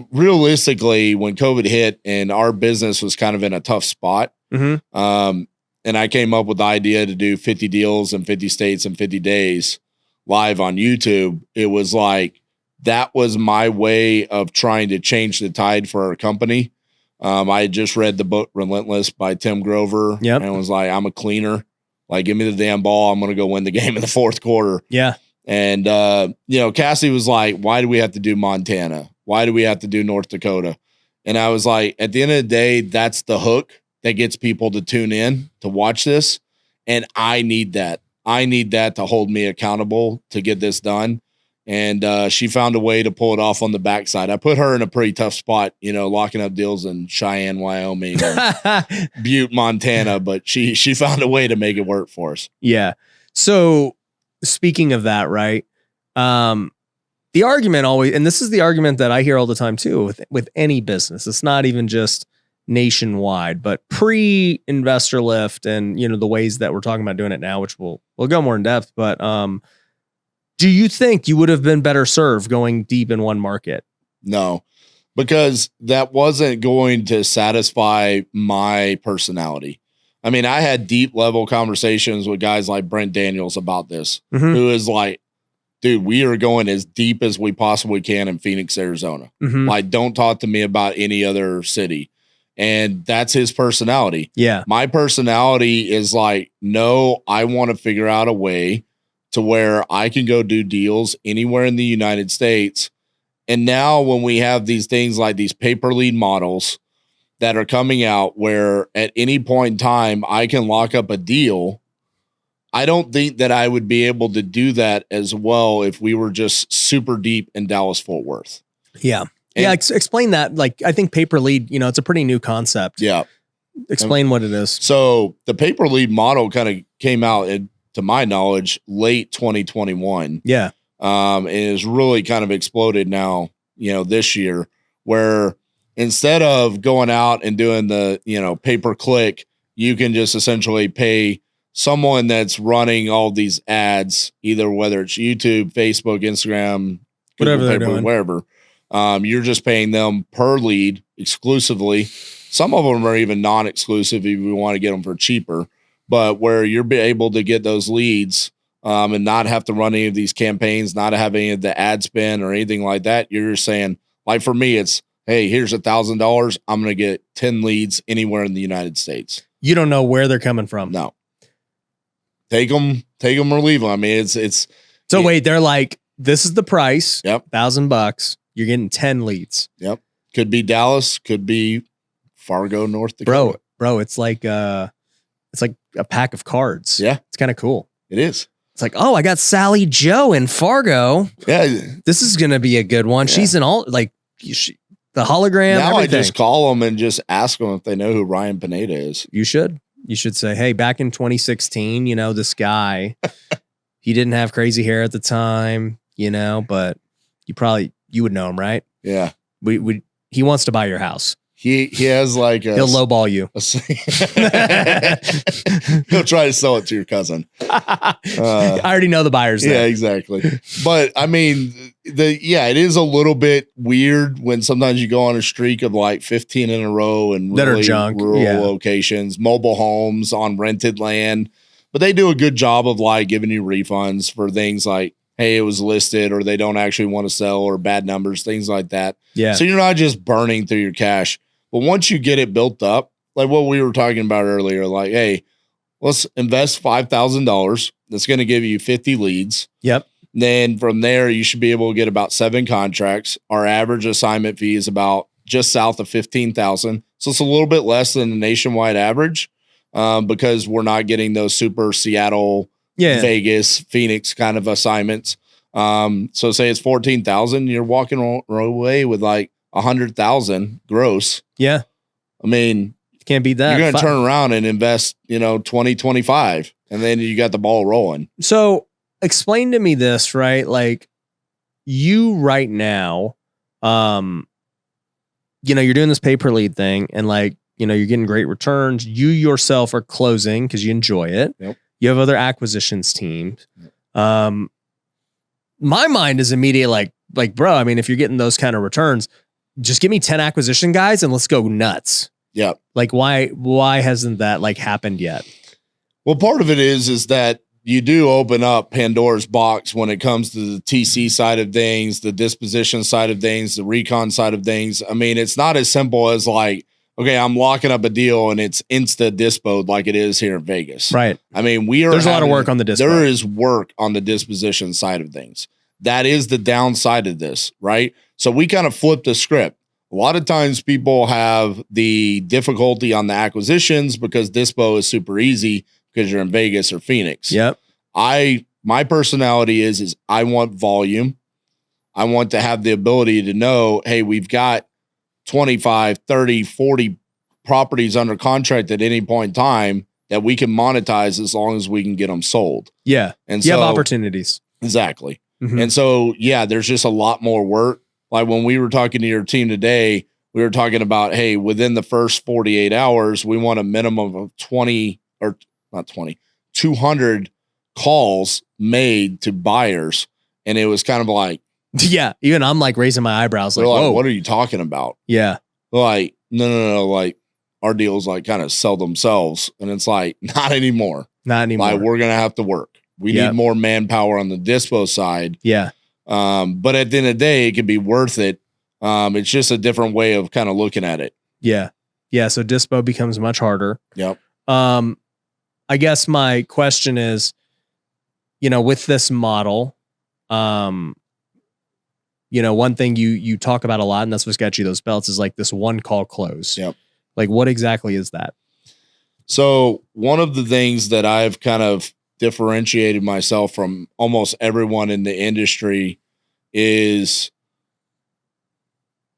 realistically, when COVID hit and our business was kind of in a tough spot, and I came up with the idea to do 50 deals in 50 states in 50 days live on YouTube, it was like, that was my way of trying to change the tide for our company. I had just read the book Relentless by Tim Grover and was like, I'm a cleaner. Like, give me the damn ball. I'm going to go win the game in the fourth quarter. Yeah. And, you know, Cassie was like, why do we have to do Montana? Why do we have to do North Dakota? And I was like, at the end of the day, that's the hook that gets people to tune in to watch this. And I need that. I need that to hold me accountable to get this done. And she found a way to pull it off on the backside. I put her in a pretty tough spot, you know, locking up deals in Cheyenne, Wyoming, and Butte, Montana, but she found a way to make it work for us. Yeah. So speaking of that, right? The argument always, and this is the argument that I hear all the time too, with any business. It's not even just nationwide, but pre-Investorlift and, you know, the ways that we're talking about doing it now, which we'll go more in depth, but Do you think you would have been better served going deep in one market? No, because that wasn't going to satisfy my personality. I mean, I had deep level conversations with guys like Brent Daniels about this, who is like, dude, we are going as deep as we possibly can in Phoenix, Arizona. Like, don't talk to me about any other city. And that's his personality. Yeah. My personality is like, no, I want to figure out a way to where I can go do deals anywhere in the United States. And now when we have these things like these paper lead models that are coming out where at any point in time, I can lock up a deal, I don't think that I would be able to do that as well if we were just super deep in Dallas Fort Worth. Yeah. Explain that. Like, I think paper lead, it's a pretty new concept. Yeah. Explain what it is. So the paper lead model kind of came out, to my knowledge, late 2021. Yeah. And it's really kind of exploded now, this year, where instead of going out and doing the, pay per click, you can just essentially pay someone that's running all these ads, either whether it's YouTube, Facebook, Instagram, whatever they're doing, wherever. You're just paying them per lead exclusively. Some of them are even non-exclusive if you want to get them for cheaper, but where you're able to get those leads and not have to run any of these campaigns, not have any of the ad spend or anything like that. You're just saying, like for me, it's, hey, here's $1,000. I'm going to get 10 leads anywhere in the United States. You don't know where they're coming from. No. Take them or leave them. I mean, it's. So wait, they're like, this is the price. Yep. $1,000. You're getting 10 leads. Yep. Could be Dallas. Could be Fargo, North Dakota. Bro, it's like a pack of cards. Yeah. It's kind of cool. It is. It's like, oh, I got Sally Joe in Fargo. Yeah. This is going to be a good one. Yeah. She's in all the hologram. Now everything. I just call them and just ask them if they know who Ryan Pineda is. You should say, hey, back in 2016, this guy, he didn't have crazy hair at the time, but you would know him, right? Yeah. He wants to buy your house. He has like he'll lowball you. He'll try to sell it to your cousin. I already know the buyers there. Yeah, exactly. But I mean, it is a little bit weird when sometimes you go on a streak of like 15 in a row and that really are junk rural locations, mobile homes on rented land. But they do a good job of like giving you refunds for things like, hey, it was listed or they don't actually want to sell or bad numbers, things like that. Yeah. So you're not just burning through your cash. But once you get it built up, like what we were talking about earlier, like, hey, let's invest $5,000. That's going to give you 50 leads. Yep. Then from there, you should be able to get about 7 contracts. Our average assignment fee is about just south of $15,000. So it's a little bit less than the nationwide average because we're not getting those super Seattle, Vegas, Phoenix kind of assignments. So say it's 14,000, you're walking away with like 100,000 gross. Yeah. I mean, can't beat that. You're going to turn around and invest, 20, 25, and then you got the ball rolling. So explain to me this, right? Like you right now, you're doing this pay per lead thing and like, you're getting great returns. You yourself are closing because you enjoy it. Yep. You have other acquisitions teams. Yep. My mind is immediate like, bro, I mean, if you're getting those kind of returns, just give me 10 acquisition guys and let's go nuts. Yeah. Like why hasn't that like happened yet? Well, part of it is that you do open up Pandora's box when it comes to the TC side of things, the disposition side of things, the recon side of things. I mean, it's not as simple as like, okay, I'm locking up a deal and it's insta dispoed like it is here in Vegas. Right. I mean, there's a lot of work on the dispo. There is work on the disposition side of things. That is the downside of this, right? So we kind of flip the script. A lot of times people have the difficulty on the acquisitions because dispo is super easy because you're in Vegas or Phoenix. Yep. My personality is I want volume. I want to have the ability to know, hey, we've got 25, 30, 40 properties under contract at any point in time that we can monetize as long as we can get them sold. Yeah. And you so, have opportunities. Exactly. Mm-hmm. And so, there's just a lot more work. Like when we were talking to your team today, we were talking about, hey, within the first 48 hours, we want a minimum of 200 calls made to buyers And it was kind of like, Yeah. Even I'm like raising my eyebrows like, whoa. what are you talking about? Yeah. Like, no. Like our deals like kind of sell themselves. And it's like, not anymore. Not anymore. Like we're going to have to work. We need more manpower on the dispo side. Yeah. But at the end of the day, it could be worth it. It's just a different way of kind of looking at it. Yeah. Yeah. So dispo becomes much harder. Yep. I guess my question is, with this model, one thing you talk about a lot, and that's what's got you those belts, is like this one call close. Yep. Like what exactly is that? So one of the things that I've kind of differentiated myself from almost everyone in the industry is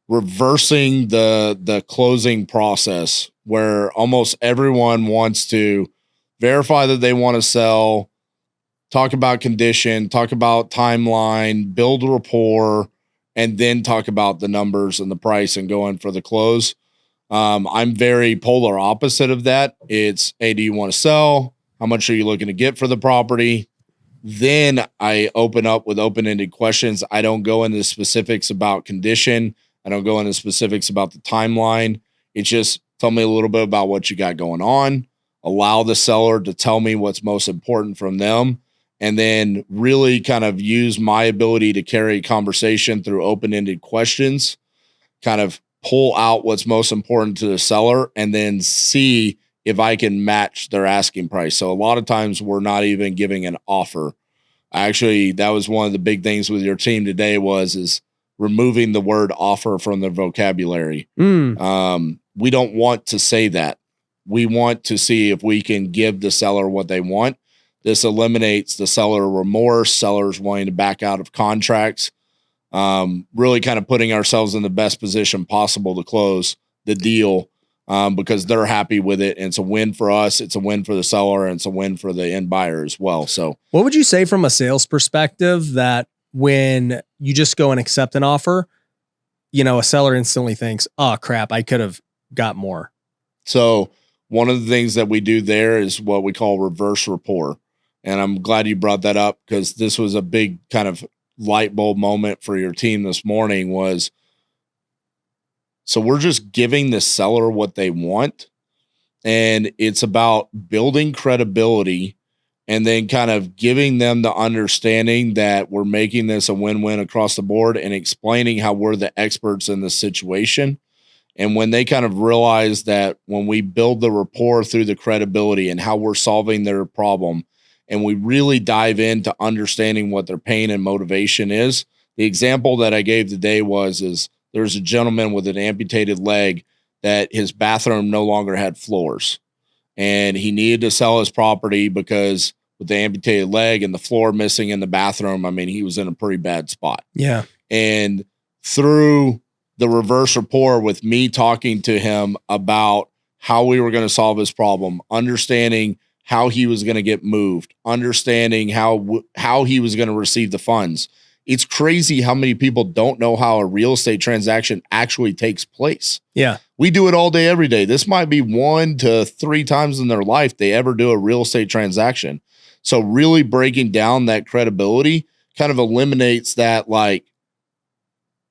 reversing the closing process, where almost everyone wants to verify that they want to sell, talk about condition, talk about timeline, build a rapport, and then talk about the numbers and the price and go in for the close. I'm very polar opposite of that. It's, hey, do you want to sell? How much are you looking to get for the property? Then I open up with open-ended questions. I don't go into specifics about condition. I don't go into specifics about the timeline. It's just tell me a little bit about what you got going on. Allow the seller to tell me what's most important from them, and then really kind of use my ability to carry conversation through open-ended questions, kind of pull out what's most important to the seller, and then see if I can match their asking price. So a lot of times we're not even giving an offer. Actually, that was one of the big things with your team today is removing the word offer from their vocabulary. We don't want to say that. We want to see if we can give the seller what they want. This eliminates the seller remorse, sellers wanting to back out of contracts, really kind of putting ourselves in the best position possible to close the deal, because they're happy with it. And it's a win for us. It's a win for the seller, and it's a win for the end buyer as well. So what would you say from a sales perspective that when you just go and accept an offer, a seller instantly thinks, oh crap, I could have got more? So one of the things that we do there is what we call reverse rapport. And I'm glad you brought that up, because this was a big kind of light bulb moment for your team this morning. So we're just giving the seller what they want, and it's about building credibility and then kind of giving them the understanding that we're making this a win-win across the board, and explaining how we're the experts in this situation. And when they kind of realize that when we build the rapport through the credibility and how we're solving their problem, and we really dive into understanding what their pain and motivation is. The example that I gave today is there's a gentleman with an amputated leg that his bathroom no longer had floors, and he needed to sell his property because with the amputated leg and the floor missing in the bathroom, I mean, he was in a pretty bad spot. Yeah. And through the reverse rapport with me talking to him about how we were going to solve his problem, understanding how he was going to get moved, understanding how he was going to receive the funds. It's crazy how many people don't know how a real estate transaction actually takes place. Yeah. We do it all day, every day. This might be 1 to 3 times in their life they ever do a real estate transaction. So really breaking down that credibility kind of eliminates that, like,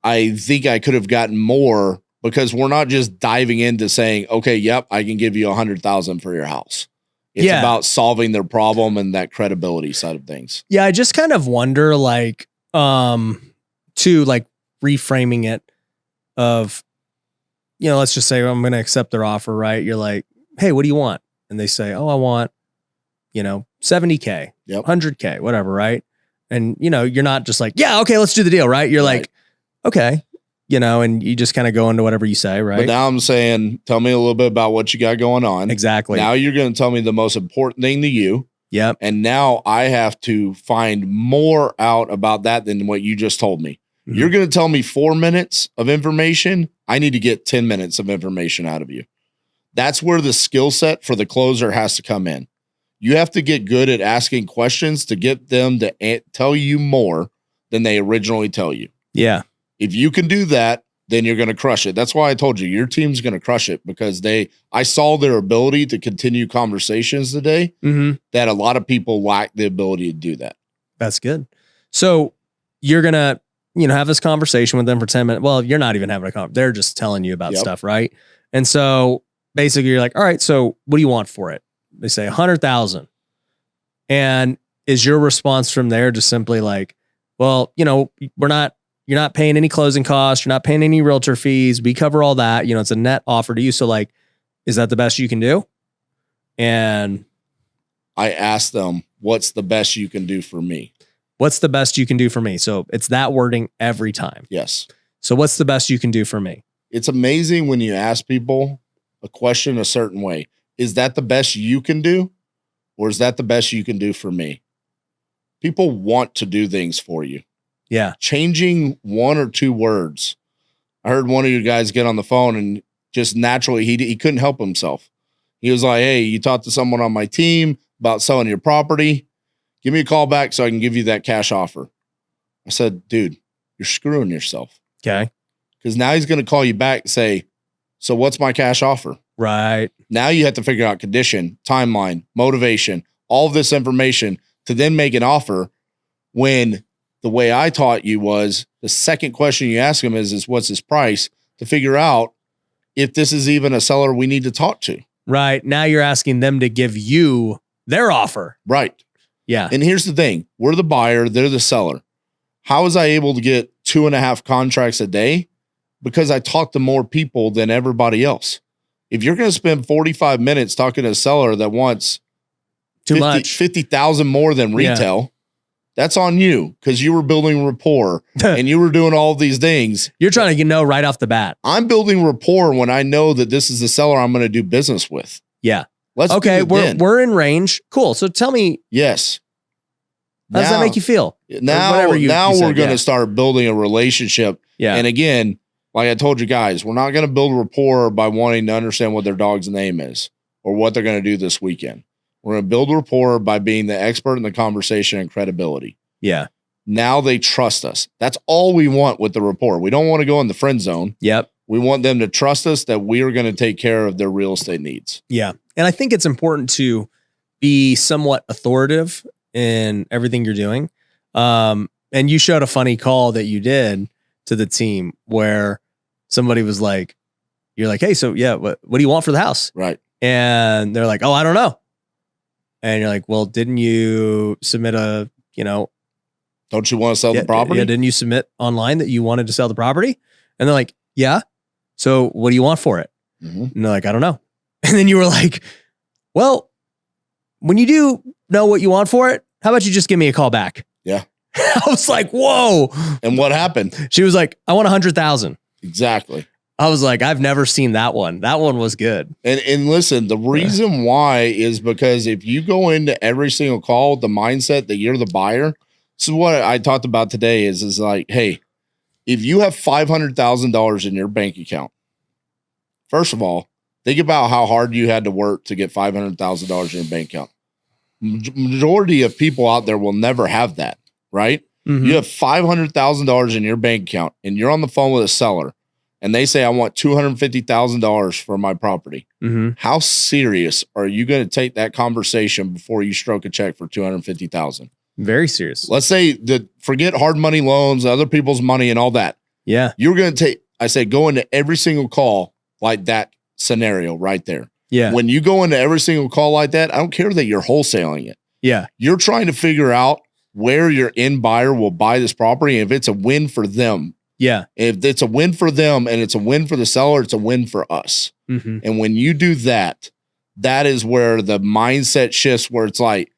I think I could have gotten more, because we're not just diving into saying, okay, yep, I can give you 100,000 for your house. It's about solving their problem and that credibility side of things. Yeah. I just kind of wonder, like, to like reframing it of, let's just say I'm going to accept their offer, right? You're like, hey, what do you want? And they say, oh, I want, $70K, yep, $100K, whatever. Right. And, you're not just like, yeah, okay, let's do the deal. Right. You're like, okay, and you just kind of go into whatever you say. Right. But now I'm saying, tell me a little bit about what you got going on. Exactly. Now you're going to tell me the most important thing to you. Yep. And now I have to find more out about that than what you just told me. Mm-hmm. You're going to tell me 4 minutes of information. I need to get 10 minutes of information out of you. That's where the skill set for the closer has to come in. You have to get good at asking questions to get them to tell you more than they originally tell you. Yeah. If you can do that, then you're going to crush it. That's why I told you your team's going to crush it, because I saw their ability to continue conversations today, that a lot of people lack the ability to do that. That's good. So you're going to, have this conversation with them for 10 minutes. Well, you're not even having a conversation. They're just telling you about stuff. Right. And so basically you're like, all right, so what do you want for it? They say 100,000. And is your response from there just simply like, well, you're not paying any closing costs. You're not paying any realtor fees. We cover all that. It's a net offer to you. So like, is that the best you can do? And I asked them, what's the best you can do for me? What's the best you can do for me? So it's that wording every time. Yes. So what's the best you can do for me? It's amazing when you ask people a question a certain way. Is that the best you can do? Or is that the best you can do for me? People want to do things for you. Yeah. Changing one or two words. I heard one of you guys get on the phone and just naturally, he couldn't help himself. He was like, hey, you talked to someone on my team about selling your property. Give me a call back so I can give you that cash offer. I said, dude, you're screwing yourself. Okay. Because now he's going to call you back and say, so what's my cash offer? Right. Now you have to figure out condition, timeline, motivation, all of this information to then make an offer, when the way I taught you was the second question you ask him is what's his price, to figure out if this is even a seller we need to talk to. Right. Now you're asking them to give you their offer. Right. Yeah. And here's the thing. We're the buyer. They're the seller. How was I able to get 2.5 contracts a day? Because I talked to more people than everybody else. If you're going to spend 45 minutes talking to a seller that wants too much, 50,000 more than retail, that's on you, because you were building rapport and you were doing all these things. You're trying to know right off the bat. I'm building rapport when I know that this is the seller I'm going to do business with. Yeah. Let's okay. We're in range. Cool. So tell me. Yes. How does that make you feel? Now we're going to start building a relationship. Yeah. And again, like I told you guys, we're not going to build rapport by wanting to understand what their dog's name is or what they're going to do this weekend. We're going to build rapport by being the expert in the conversation and credibility. Yeah. Now they trust us. That's all we want with the rapport. We don't want to go in the friend zone. Yep. We want them to trust us that we are going to take care of their real estate needs. Yeah. And I think it's important to be somewhat authoritative in everything you're doing. And you showed a funny call that you did to the team where somebody was like, you're like, hey, so yeah, what do you want for the house? Right. And they're like, oh, I don't know. And you're like, well, didn't you submit don't you want to sell the property? Yeah. Didn't you submit online that you wanted to sell the property? And they're like, yeah. So what do you want for it? Mm-hmm. And they're like, I don't know. And then you were like, well, when you do know what you want for it, how about you just give me a call back? Yeah. I was like, whoa. And what happened? She was like, I want 100,000. Exactly. I was like, I've never seen that one. That one was good. And listen, the reason why is because if you go into every single call with the mindset that you're the buyer, this is what I talked about today is like, hey, if you have $500,000 in your bank account, first of all, think about how hard you had to work to get $500,000 in your bank account. Majority of people out there will never have that, right? Mm-hmm. You have $500,000 in your bank account and you're on the phone with a seller and they say, I want $250,000 for my property. Mm-hmm. How serious are you going to take that conversation before you stroke a check for $250,000? Very serious. Let's say that forget hard money loans, other people's money and all that. Yeah. You're going to take, I say, go into every single call like that scenario right there. Yeah. When you go into every single call like that, I don't care that you're wholesaling it. Yeah. You're trying to figure out where your end buyer will buy this property. And if it's a win for them. Yeah. If it's a win for them and it's a win for the seller, it's a win for us. Mm-hmm. And when you do that, that is where the mindset shifts, where it's like,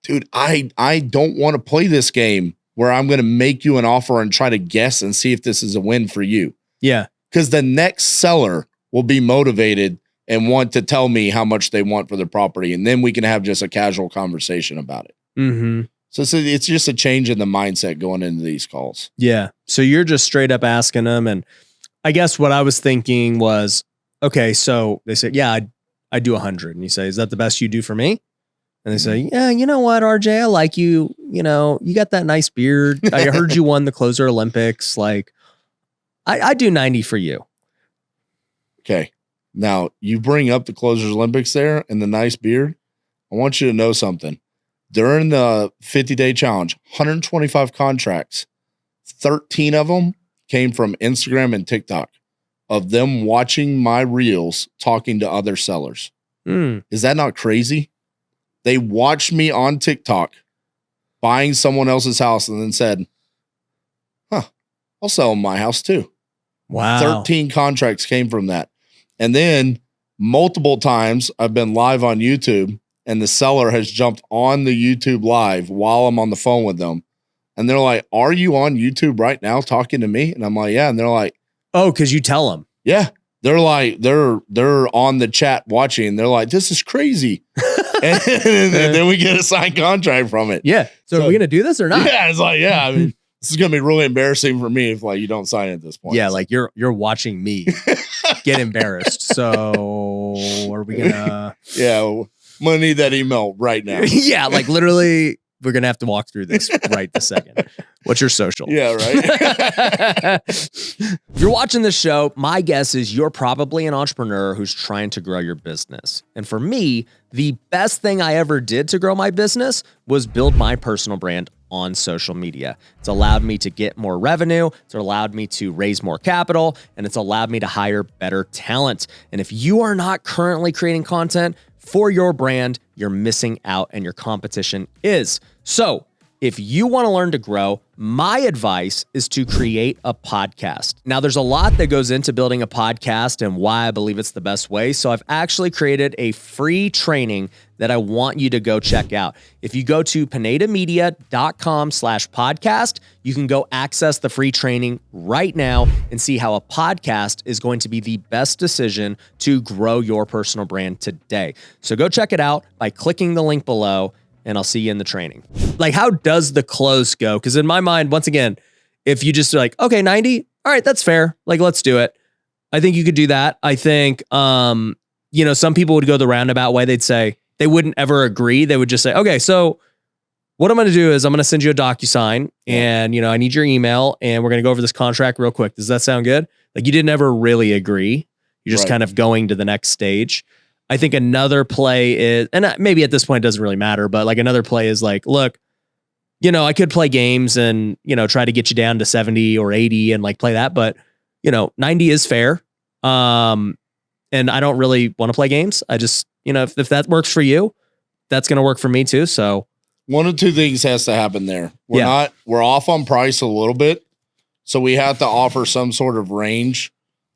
dude, I don't want to play this game where I'm going to make you an offer and try to guess and see if this is a win for you. Yeah. Because the next seller will be motivated and want to tell me how much they want for their property. And then we can have just a casual conversation about it. Mm-hmm. So it's just a change in the mindset going into these calls. Yeah. So you're just straight up asking them. And I guess what I was thinking was, okay, so they said, yeah, I do 100. And you say, is that the best you do for me? And they say, yeah, you know what, RJ, I like you. You know, you got that nice beard. I heard you won the Closer Olympics. Like, I do 90 for you. Okay. Now, you bring up the Closers Olympics there and the nice beard. I want you to know something. During the 50-day challenge, 125 contracts. 13 of them came from Instagram and TikTok of them watching my reels talking to other sellers. Is that not crazy? They watched me on TikTok buying someone else's house and then said, I'll sell them my house too. Wow. 13 contracts came from that. And then multiple times I've been live on YouTube and the seller has jumped on the YouTube live while I'm on the phone with them. And they're like, are you on YouTube right now talking to me? And I'm like, yeah. And they're like, oh, because you tell them. Yeah. They're like, they're on the chat watching. They're like, this is crazy. and then we get a signed contract from it. Yeah. So are we going to do this or not? Yeah. It's like, yeah. I mean, this is going to be really embarrassing for me if like you don't sign at this point. Yeah. Like you're watching me get embarrassed. So are we going to? Yeah. I'm going to need that email right now. Yeah. Like literally, we're going to have to walk through this right this second. What's your social? Yeah, right. If you're watching this show, my guess is you're probably an entrepreneur who's trying to grow your business. And for me, the best thing I ever did to grow my business was build my personal brand on social media. It's allowed me to get more revenue. It's allowed me to raise more capital, and it's allowed me to hire better talent. And if you are not currently creating content for your brand, you're missing out and your competition is. So if you want to learn to grow, my advice is to create a podcast. Now, there's a lot that goes into building a podcast and why I believe it's the best way. So I've actually created a free training that I want you to go check out. If you go to pinedamedia.com/podcast, you can go access the free training right now and see how a podcast is going to be the best decision to grow your personal brand today. So go check it out by clicking the link below, and I'll see you in the training. Like, how does the close go? Because in my mind, once again, if you just like, okay, 90, all right, that's fair. Like, let's do it. I think you could do that. I think, some people would go the roundabout way. They'd say they wouldn't ever agree. They would just say, okay, so what I'm going to do is I'm going to send you a DocuSign and, I need your email and we're going to go over this contract real quick. Does that sound good? Like, you didn't ever really agree. You're just kind of going to the next stage. I think another play is, and maybe at this point it doesn't really matter, but like another play is like, look, I could play games and, try to get you down to 70 or 80 and like play that, but 90 is fair. And I don't really want to play games. I just, if that works for you, that's going to work for me too. So one of two things has to happen there. We're off on price a little bit. So we have to offer some sort of range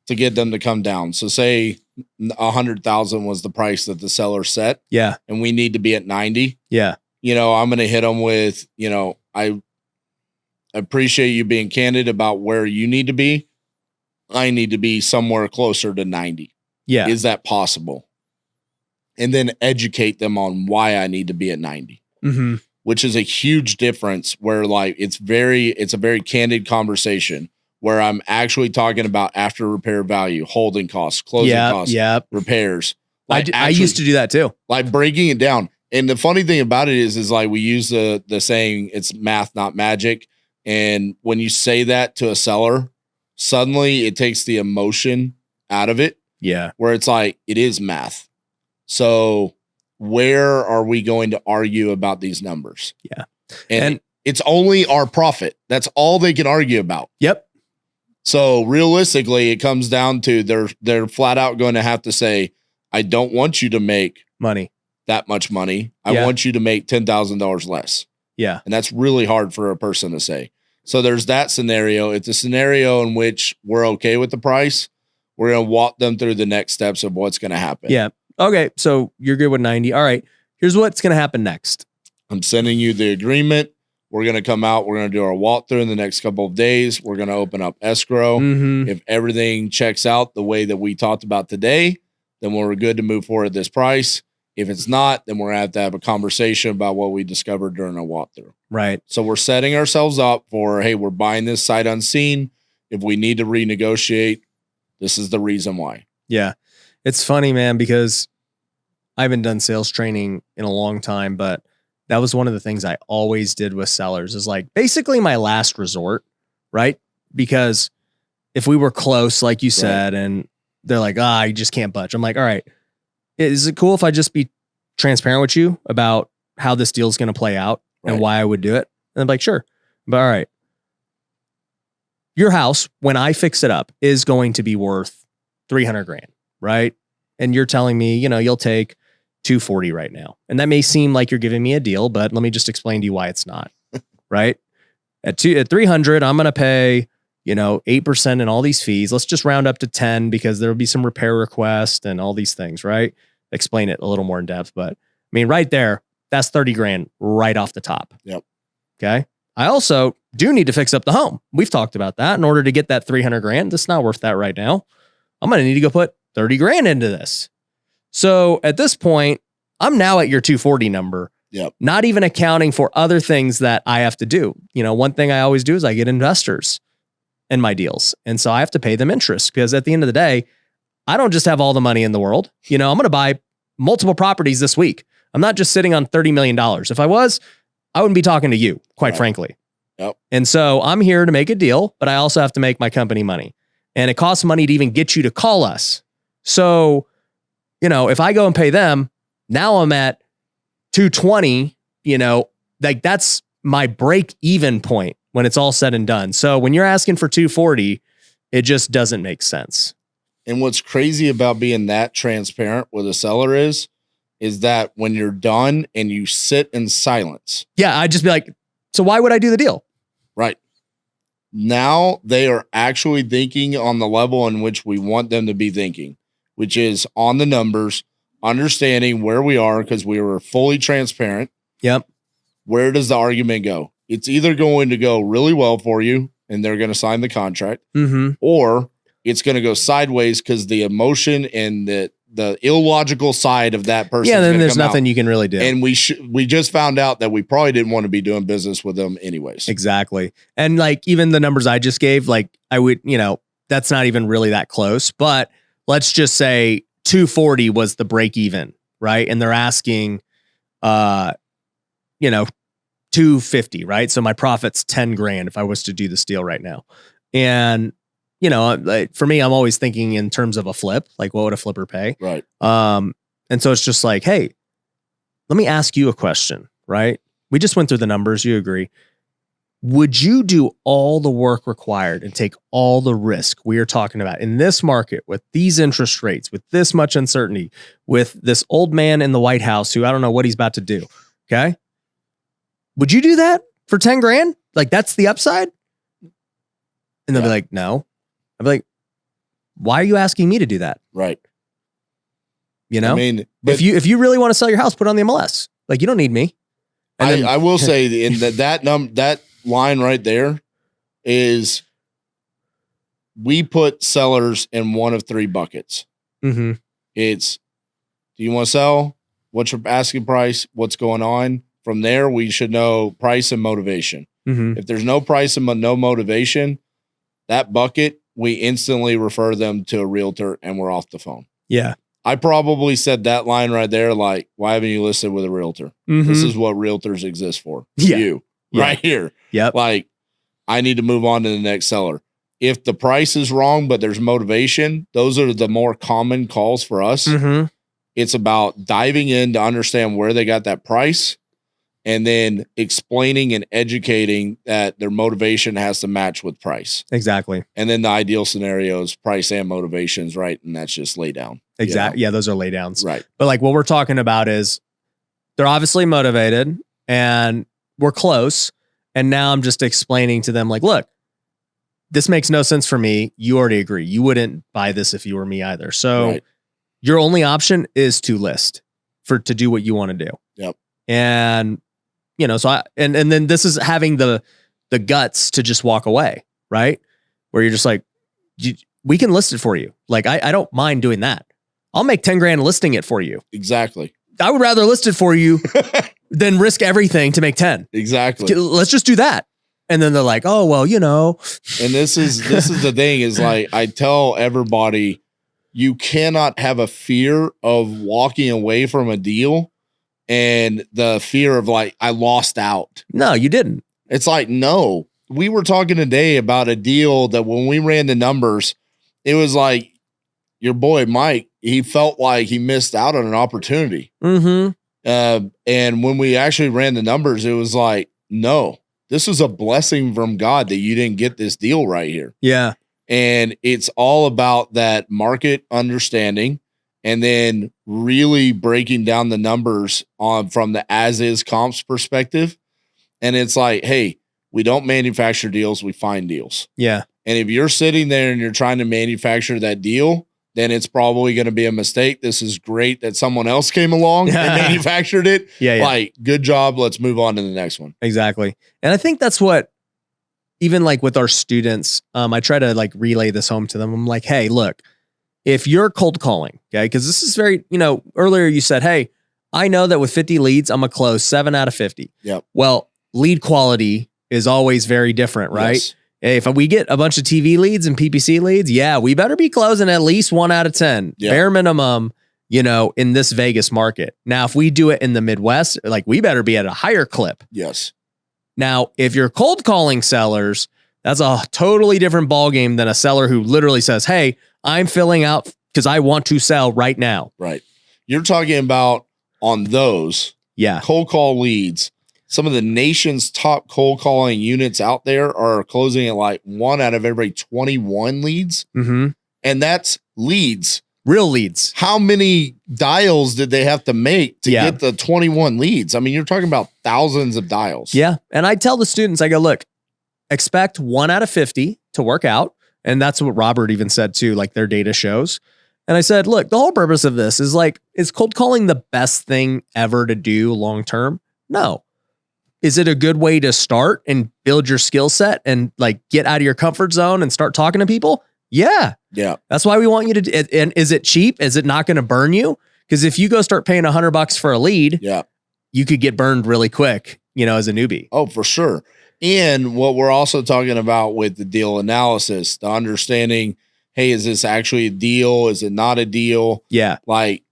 to get them to come down. So say 100,000 was the price that the seller set. Yeah. And we need to be at 90. Yeah. I'm going to hit them with, I appreciate you being candid about where you need to be. I need to be somewhere closer to 90. Yeah. Is that possible? And then educate them on why I need to be at 90, which is a huge difference where like, it's a very candid conversation where I'm actually talking about after repair value, holding costs, closing costs, repairs. Like I used to do that too. Like breaking it down. And the funny thing about it is like we use the saying it's math, not magic. And when you say that to a seller, suddenly it takes the emotion out of it. Yeah. Where it's like, it is math. So where are we going to argue about these numbers? Yeah. And it's only our profit. That's all they can argue about. Yep. So realistically, it comes down to they're flat out going to have to say, I don't want you to make that much money. I want you to make $10,000 less. Yeah. And that's really hard for a person to say. So there's that scenario. It's a scenario in which we're okay with the price. We're going to walk them through the next steps of what's going to happen. Yeah. Okay. So you're good with 90. All right. Here's what's going to happen next. I'm sending you the agreement. We're going to come out. We're going to do our walkthrough in the next couple of days. We're going to open up escrow. If everything checks out the way that we talked about today, then we're good to move forward at this price. If it's not, then we're going to have a conversation about what we discovered during our walkthrough. Right. So we're setting ourselves up for, hey, we're buying this sight unseen. If we need to renegotiate, this is the reason why. Yeah. It's funny, man, because I haven't done sales training in a long time, but that was one of the things I always did with sellers is like basically my last resort, right? Because if we were close, like you said, and they're like, you just can't budge. I'm like, all right, is it cool if I just be transparent with you about how this deal is going to play out and why I would do it? And I'm like, sure. But all right, your house, when I fix it up, is going to be worth 300 grand, right? And you're telling me, you'll take 240 right now. And that may seem like you're giving me a deal, but let me just explain to you why it's not, right? At 300, I'm going to pay, 8% and all these fees. Let's just round up to 10 because there'll be some repair requests and all these things, right? Explain it a little more in depth, but right there, that's 30 grand right off the top. Yep. Okay. I also do need to fix up the home. We've talked about that. In order to get that 300 grand, that's not worth that right now. I'm going to need to go put 30 grand into this. So at this point, I'm now at your 240 number. Yep. Not even accounting for other things that I have to do. One thing I always do is I get investors in my deals. And so I have to pay them interest because at the end of the day, I don't just have all the money in the world. I'm going to buy multiple properties this week. I'm not just sitting on $30 million. If I was, I wouldn't be talking to you, quite frankly. Yep. And so I'm here to make a deal, but I also have to make my company money. And it costs money to even get you to call us. So, if I go and pay them, now I'm at 220, that's my break even point when it's all said and done. So when you're asking for 240, it just doesn't make sense. And what's crazy about being that transparent with a seller is that when you're done and you sit in silence. Yeah, I'd just be like, so why would I do the deal? Right. Now they are actually thinking on the level in which we want them to be thinking, which is on the numbers, understanding where we are because we were fully transparent. Yep. Where does the argument go? It's either going to go really well for you and they're going to sign the contract, or it's going to go sideways because the emotion and the illogical side of that person. Yeah, then there's nothing you can really do. And we just found out that we probably didn't want to be doing business with them anyways. Exactly. And even the numbers I just gave, I would, that's not even really that close, but let's just say 240 was the break even, right? And they're asking, 250, right? So my profit's 10 grand if I was to do this deal right now. And, for me, I'm always thinking in terms of a flip, what would a flipper pay? Right. And so it's just hey, let me ask you a question, right? We just went through the numbers. You agree. Would you do all the work required and take all the risk we are talking about in this market with these interest rates, with this much uncertainty, with this old man in the White House who I don't know what he's about to do? Okay. Would you do that for 10 grand? That's the upside? And they'll be like, no. I'll be like, why are you asking me to do that? Right. If you really want to sell your house, put it on the MLS. You don't need me. And I will say in that line right there is we put sellers in one of three buckets. Mm-hmm. It's, do you want to sell? What's your asking price? What's going on? From there, we should know price and motivation. Mm-hmm. If there's no price and no motivation, that bucket, we instantly refer them to a realtor and we're off the phone. Yeah. I probably said that line right there, why haven't you listed with a realtor? Mm-hmm. This is what realtors exist for. Yeah. You. Yeah. Right here. Yep. I need to move on to the next seller. If the price is wrong, but there's motivation, those are the more common calls for us. Mm-hmm. It's about diving in to understand where they got that price and then explaining and educating that their motivation has to match with price. Exactly. And then the ideal scenario is price and motivations, right? And that's just lay down. Exactly. Yeah, those are lay downs. Right. But what we're talking about is they're obviously motivated and we're close. And now I'm just explaining to them look, this makes no sense for me. You already agree. You wouldn't buy this if you were me either. So your only option is to list to do what you want to do. Yep. And, so and then this is having the guts to just walk away, right? Where you're just we can list it for you. I don't mind doing that. I'll make 10 grand listing it for you. Exactly. I would rather list it for you than risk everything to make 10. Exactly. Let's just do that. And then they're like, oh, well, And this is the thing is I tell everybody, you cannot have a fear of walking away from a deal and the fear of I lost out. No, you didn't. It's no, we were talking today about a deal that when we ran the numbers, it was your boy, Mike, he felt like he missed out on an opportunity. Mm-hmm. And when we actually ran the numbers, it was no, this is a blessing from God that you didn't get this deal right here. Yeah. And it's all about that market understanding and then really breaking down the numbers from the as is comps perspective. And it's like, hey, we don't manufacture deals, we find deals. Yeah. And if you're sitting there and you're trying to manufacture that deal, then it's probably going to be a mistake. This is great that someone else came along and manufactured it. Yeah. Like, good job. Let's move on to the next one. Exactly. And I think that's what, even like with our students, I try to like relay this home to them. I'm like, hey, look, if you're cold calling, okay, because this is very, earlier you said, hey, I know that with 50 leads, I'm going to close 7 out of 50. Yep. Well, lead quality is always very different, right? Yes. If we get a bunch of TV leads and PPC leads, yeah, we better be closing at least 1 out of 10, bare minimum, in this Vegas market. Now, if we do it in the Midwest, like we better be at a higher clip. Yes. Now, if you're cold calling sellers, that's a totally different ballgame than a seller who literally says, hey, I'm filling out because I want to sell right now. Right. You're talking about on those cold call leads. Some of the nation's top cold calling units out there are closing at like 1 out of every 21 leads. Mm-hmm. And that's leads. Real leads. How many dials did they have to make to get the 21 leads? I mean, you're talking about thousands of dials. Yeah. And I tell the students, I go, look, expect 1 out of 50 to work out. And that's what Robert even said too, like their data shows. And I said, look, the whole purpose of this is like, is cold calling the best thing ever to do long term? No. Is it a good way to start and build your skill set and like get out of your comfort zone and start talking to people? Yeah. Yeah. That's why we want you to, and is it cheap? Is it not going to burn you? Because if you go start paying $100 for a lead, you could get burned really quick, as a newbie. Oh, for sure. And what we're also talking about with the deal analysis, the understanding, hey, is this actually a deal? Is it not a deal? Yeah. Like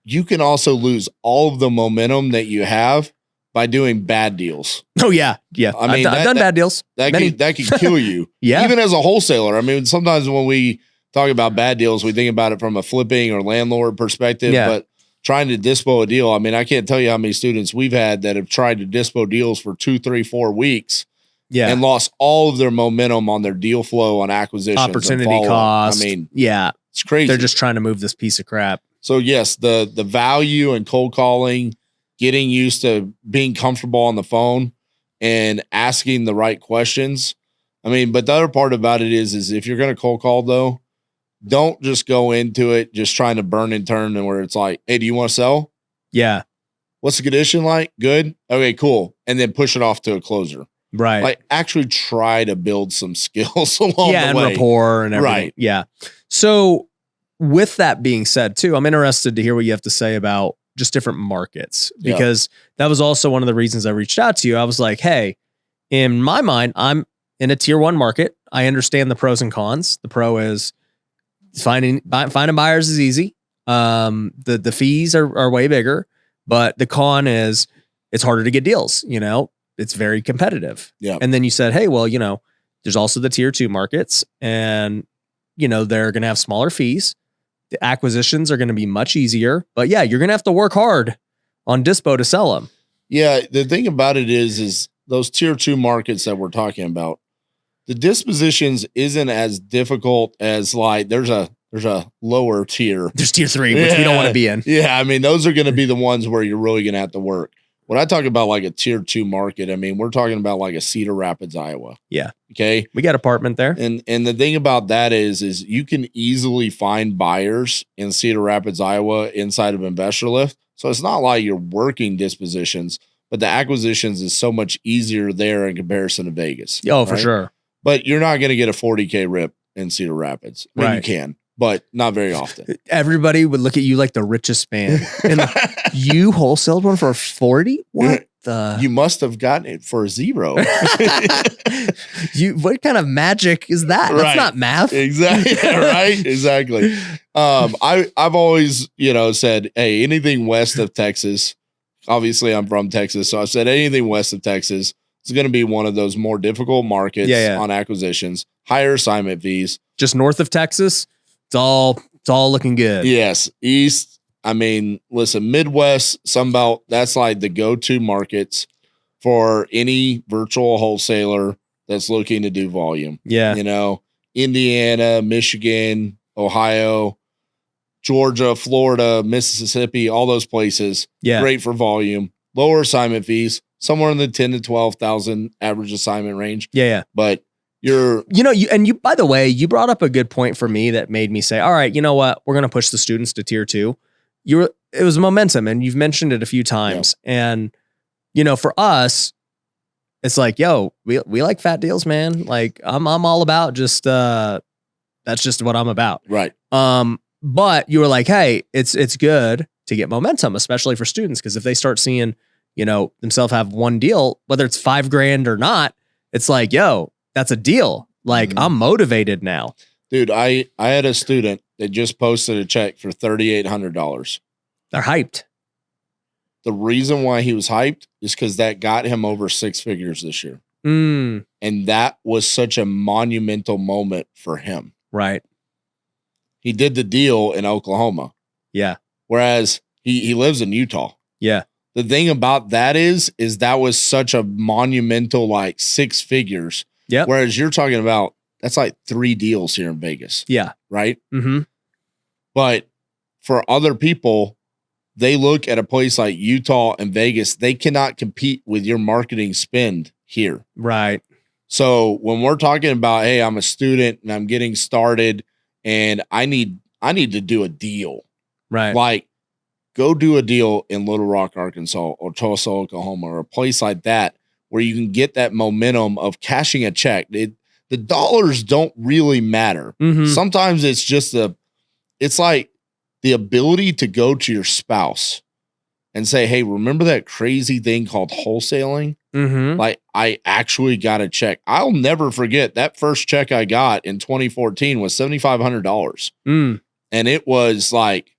you can also lose all of the momentum that you have by doing bad deals. Oh yeah. Yeah. I mean, I've done bad deals. That can kill you. Yeah. Even as a wholesaler. I mean, sometimes when we talk about bad deals, we think about it from a flipping or landlord perspective, but trying to dispo a deal. I mean, I can't tell you how many students we've had that have tried to dispo deals for 2, 3, 4 weeks. Yeah. And lost all of their momentum on their deal flow on acquisitions. Opportunity cost. I mean, it's crazy. They're just trying to move this piece of crap. So yes, the value in cold calling, getting used to being comfortable on the phone and asking the right questions. I mean, but the other part about it is if you're going to cold call though, don't just go into it just trying to burn and turn and where it's like, hey, do you want to sell? Yeah. What's the condition like? Good. Okay, cool. And then push it off to a closer. Right. Like actually try to build some skills along the way. Yeah, and rapport and everything. Right. Yeah. So with that being said too, I'm interested to hear what you have to say about just different markets, because that was also one of the reasons I reached out to you. I was like, hey, in my mind, I'm in a tier 1 market. I understand the pros and cons. The pro is finding buyers is easy. The fees are way bigger, but the con is it's harder to get deals, it's very competitive. Yeah. And then you said, hey, well, there's also the tier 2 markets and, they're going to have smaller fees. The acquisitions are going to be much easier, but yeah, you're going to have to work hard on dispo to sell them. Yeah. The thing about it is those tier 2 markets that we're talking about, the dispositions isn't as difficult as like, there's a lower tier. There's tier 3, which we don't want to be in. Yeah. I mean, those are going to be the ones where you're really going to have to work. When I talk about like a tier 2 market, I mean, we're talking about like a Cedar Rapids, Iowa. Yeah. Okay. We got apartment there. And the thing about that is you can easily find buyers in Cedar Rapids, Iowa inside of Investorlift. So it's not like you're working dispositions, but the acquisitions is so much easier there in comparison to Vegas. Oh, for sure. But you're not going to get a 40K rip in Cedar Rapids. I mean, you can, but not very often. Everybody would look at you like the richest man. And you wholesaled one for 40? What the? You must have gotten it for 0. What kind of magic is that? Right. That's not math. Exactly. Right. Exactly. I've always, said, hey, anything west of Texas, obviously I'm from Texas. So I said anything west of Texas is going to be one of those more difficult markets on acquisitions, higher assignment fees. Just north of Texas, it's all looking good. Yes. East. I mean, listen, Midwest, Sunbelt, that's like the go-to markets for any virtual wholesaler that's looking to do volume. Yeah. You know, Indiana, Michigan, Ohio, Georgia, Florida, Mississippi, all those places. Yeah. Great for volume. Lower assignment fees, somewhere in the 10 to 12,000 average assignment range. Yeah. But you by the way, you brought up a good point for me that made me say, all right, you know what? We're going to push the students to tier 2. It was momentum, and you've mentioned it a few times. Yeah. And, you know, for us, it's like, yo, we like fat deals, man. Like I'm all about just, that's just what I'm about. Right. But you were like, hey, it's good to get momentum, especially for students. Cause if they start seeing, you know, themselves have one deal, whether it's $5,000 or not, it's like, yo, that's a deal. Like I'm motivated now. Dude, I had a student that just posted a check for $3,800. They're hyped. The reason why he was hyped is because that got him over 6 figures this year. And that was such a monumental moment for him. Right. He did the deal in Oklahoma. Yeah. Whereas he lives in Utah. Yeah. The thing about that is that was such a monumental, like 6 figures. Yeah. Whereas you're talking about, that's like 3 deals here in Vegas. Yeah. Right. Mm-hmm. But for other people, they look at a place like Utah and Vegas, they cannot compete with your marketing spend here. Right. So when we're talking about, hey, I'm a student and I'm getting started and I need to do a deal. Right. Like go do a deal in Little Rock, Arkansas or Tulsa, Oklahoma, or a place like that where you can get that momentum of cashing a check. The dollars don't really matter. Mm-hmm. Sometimes it's just it's like the ability to go to your spouse and say, hey, remember that crazy thing called wholesaling? Mm-hmm. Like I actually got a check. I'll never forget that first check I got in 2014 was $7,500. And it was like,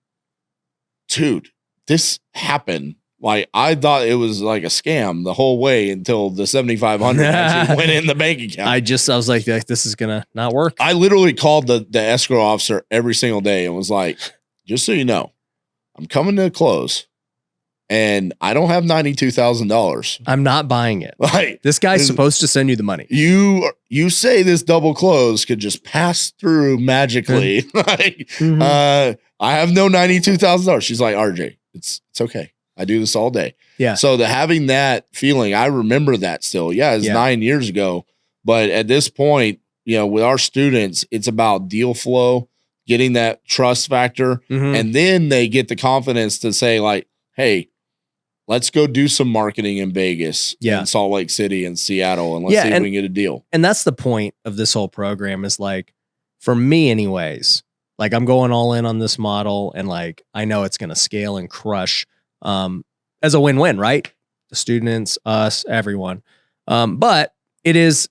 dude, this happened. Like I thought it was like a scam the whole way until the 7,500 actually went in the bank account. I was like, this is gonna not work. I literally called the escrow officer every single day and was like, just so you know, I'm coming to a close and I don't have $92,000. I'm not buying it. Like this guy's supposed to send you the money. You say this double close could just pass through magically. Like, I have no $92,000. She's like, RJ, it's okay. I do this all day. Yeah. So having that feeling, I remember that still. Yeah, it's 9 years ago. But at this point, you know, with our students, it's about deal flow, getting that trust factor. And then they get the confidence to say like, hey, let's go do some marketing in Vegas, in Salt Lake City and Seattle. And let's see if we can get a deal. And that's the point of this whole program is like, for me anyways, like I'm going all in on this model and like, I know it's going to scale and crush as a win-win, right? The students, us, everyone. But it is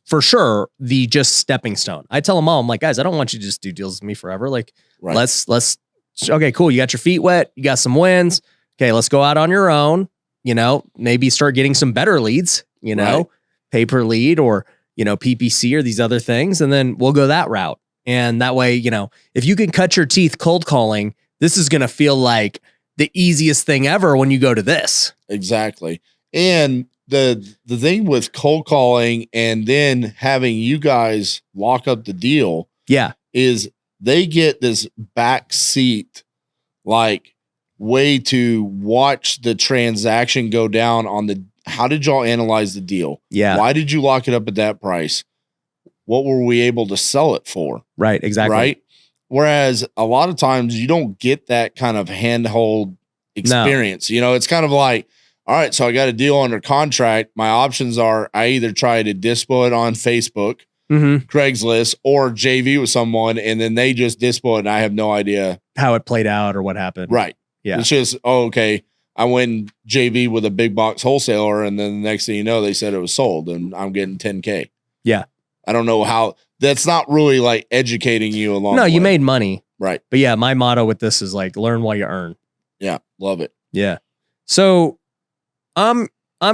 for sure the just stepping stone. I tell them all, I'm like, guys, I don't want you to just do deals with me forever. Like, let's, okay, cool. You got your feet wet. You got some wins. Okay, let's go out on your own, you know, maybe start getting some better leads, you know, pay per lead or, you know, PPC or these other things. And then we'll go that route. And that way, you know, if you can cut your teeth cold calling, this is going to feel like the easiest thing ever when you go to this. Exactly. And the thing with cold calling and then having you guys lock up the deal is they get this back seat, like way to watch the transaction go down on the, how did y'all analyze the deal? Yeah. Why did you lock it up at that price? What were we able to sell it for? Right. Exactly. Right. Whereas a lot of times you don't get that kind of handhold experience. No. You know, it's kind of like, all right, so I got a deal under contract. My options are I either try to dispo it on Facebook, Craigslist, or JV with someone, and then they just dispo it, and I have no idea how it played out or what happened. Right. Yeah. It's just, oh, okay, I went JV with a big box wholesaler, and then the next thing you know, they said it was sold, and I'm getting 10K. Yeah. I don't know how. That's not really like educating you along. No, you made money. Right. But yeah, my motto with this is like learn while you earn. Yeah. Love it. Yeah. So I'm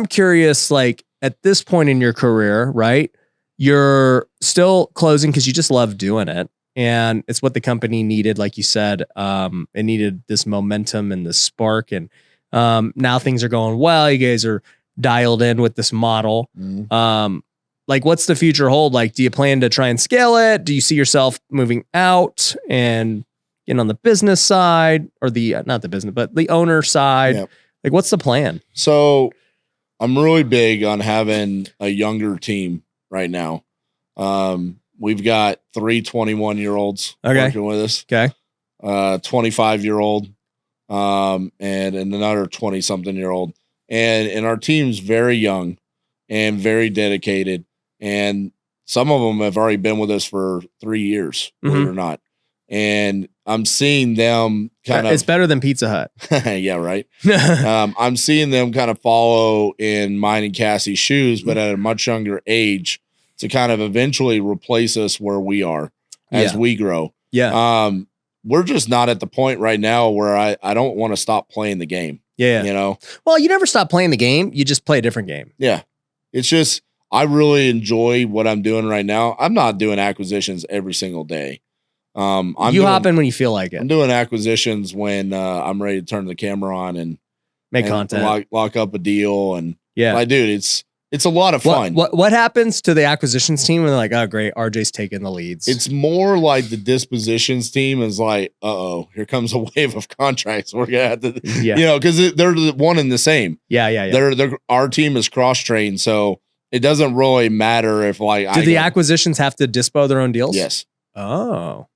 curious, like at this point in your career, right? You're still closing because you just love doing it. And it's what the company needed. Like you said, it needed this momentum and this spark. And now things are going well. You guys are dialed in with this model. Mhm. Like, what's the future hold? Like, do you plan to try and scale it? Do you see yourself moving out and getting on the business side, or the not the business, but the owner side? Yep. Like, what's the plan? So I'm really big on having a younger team right now. We've got 3 21-year-olds working with us. Okay. 25-year-old, and another 20-something-year-old. And our team's very young and very dedicated. And some of them have already been with us for 3 years, believe it or not. And I'm seeing them kind of. It's better than Pizza Hut. Yeah, right. I'm seeing them kind of follow in mine and Cassie's shoes, but at a much younger age, to kind of eventually replace us where we are as we grow. Yeah. We're just not at the point right now where I don't want to stop playing the game. Yeah. You know? Well, you never stop playing the game. You just play a different game. Yeah. It's just, I really enjoy what I'm doing right now. I'm not doing acquisitions every single day. Hop in when you feel like it. I'm doing acquisitions when I'm ready to turn the camera on and make content, lock up a deal. And yeah, dude, it's a lot of fun. What happens to the acquisitions team when they're like, oh, great, RJ's taking the leads? It's more like the dispositions team is like, here comes a wave of contracts. We're gonna have to, because they're the one and the same. Yeah. Our team is cross trained, so it doesn't really matter if like. Do the acquisitions have to dispo their own deals? Yes. Oh.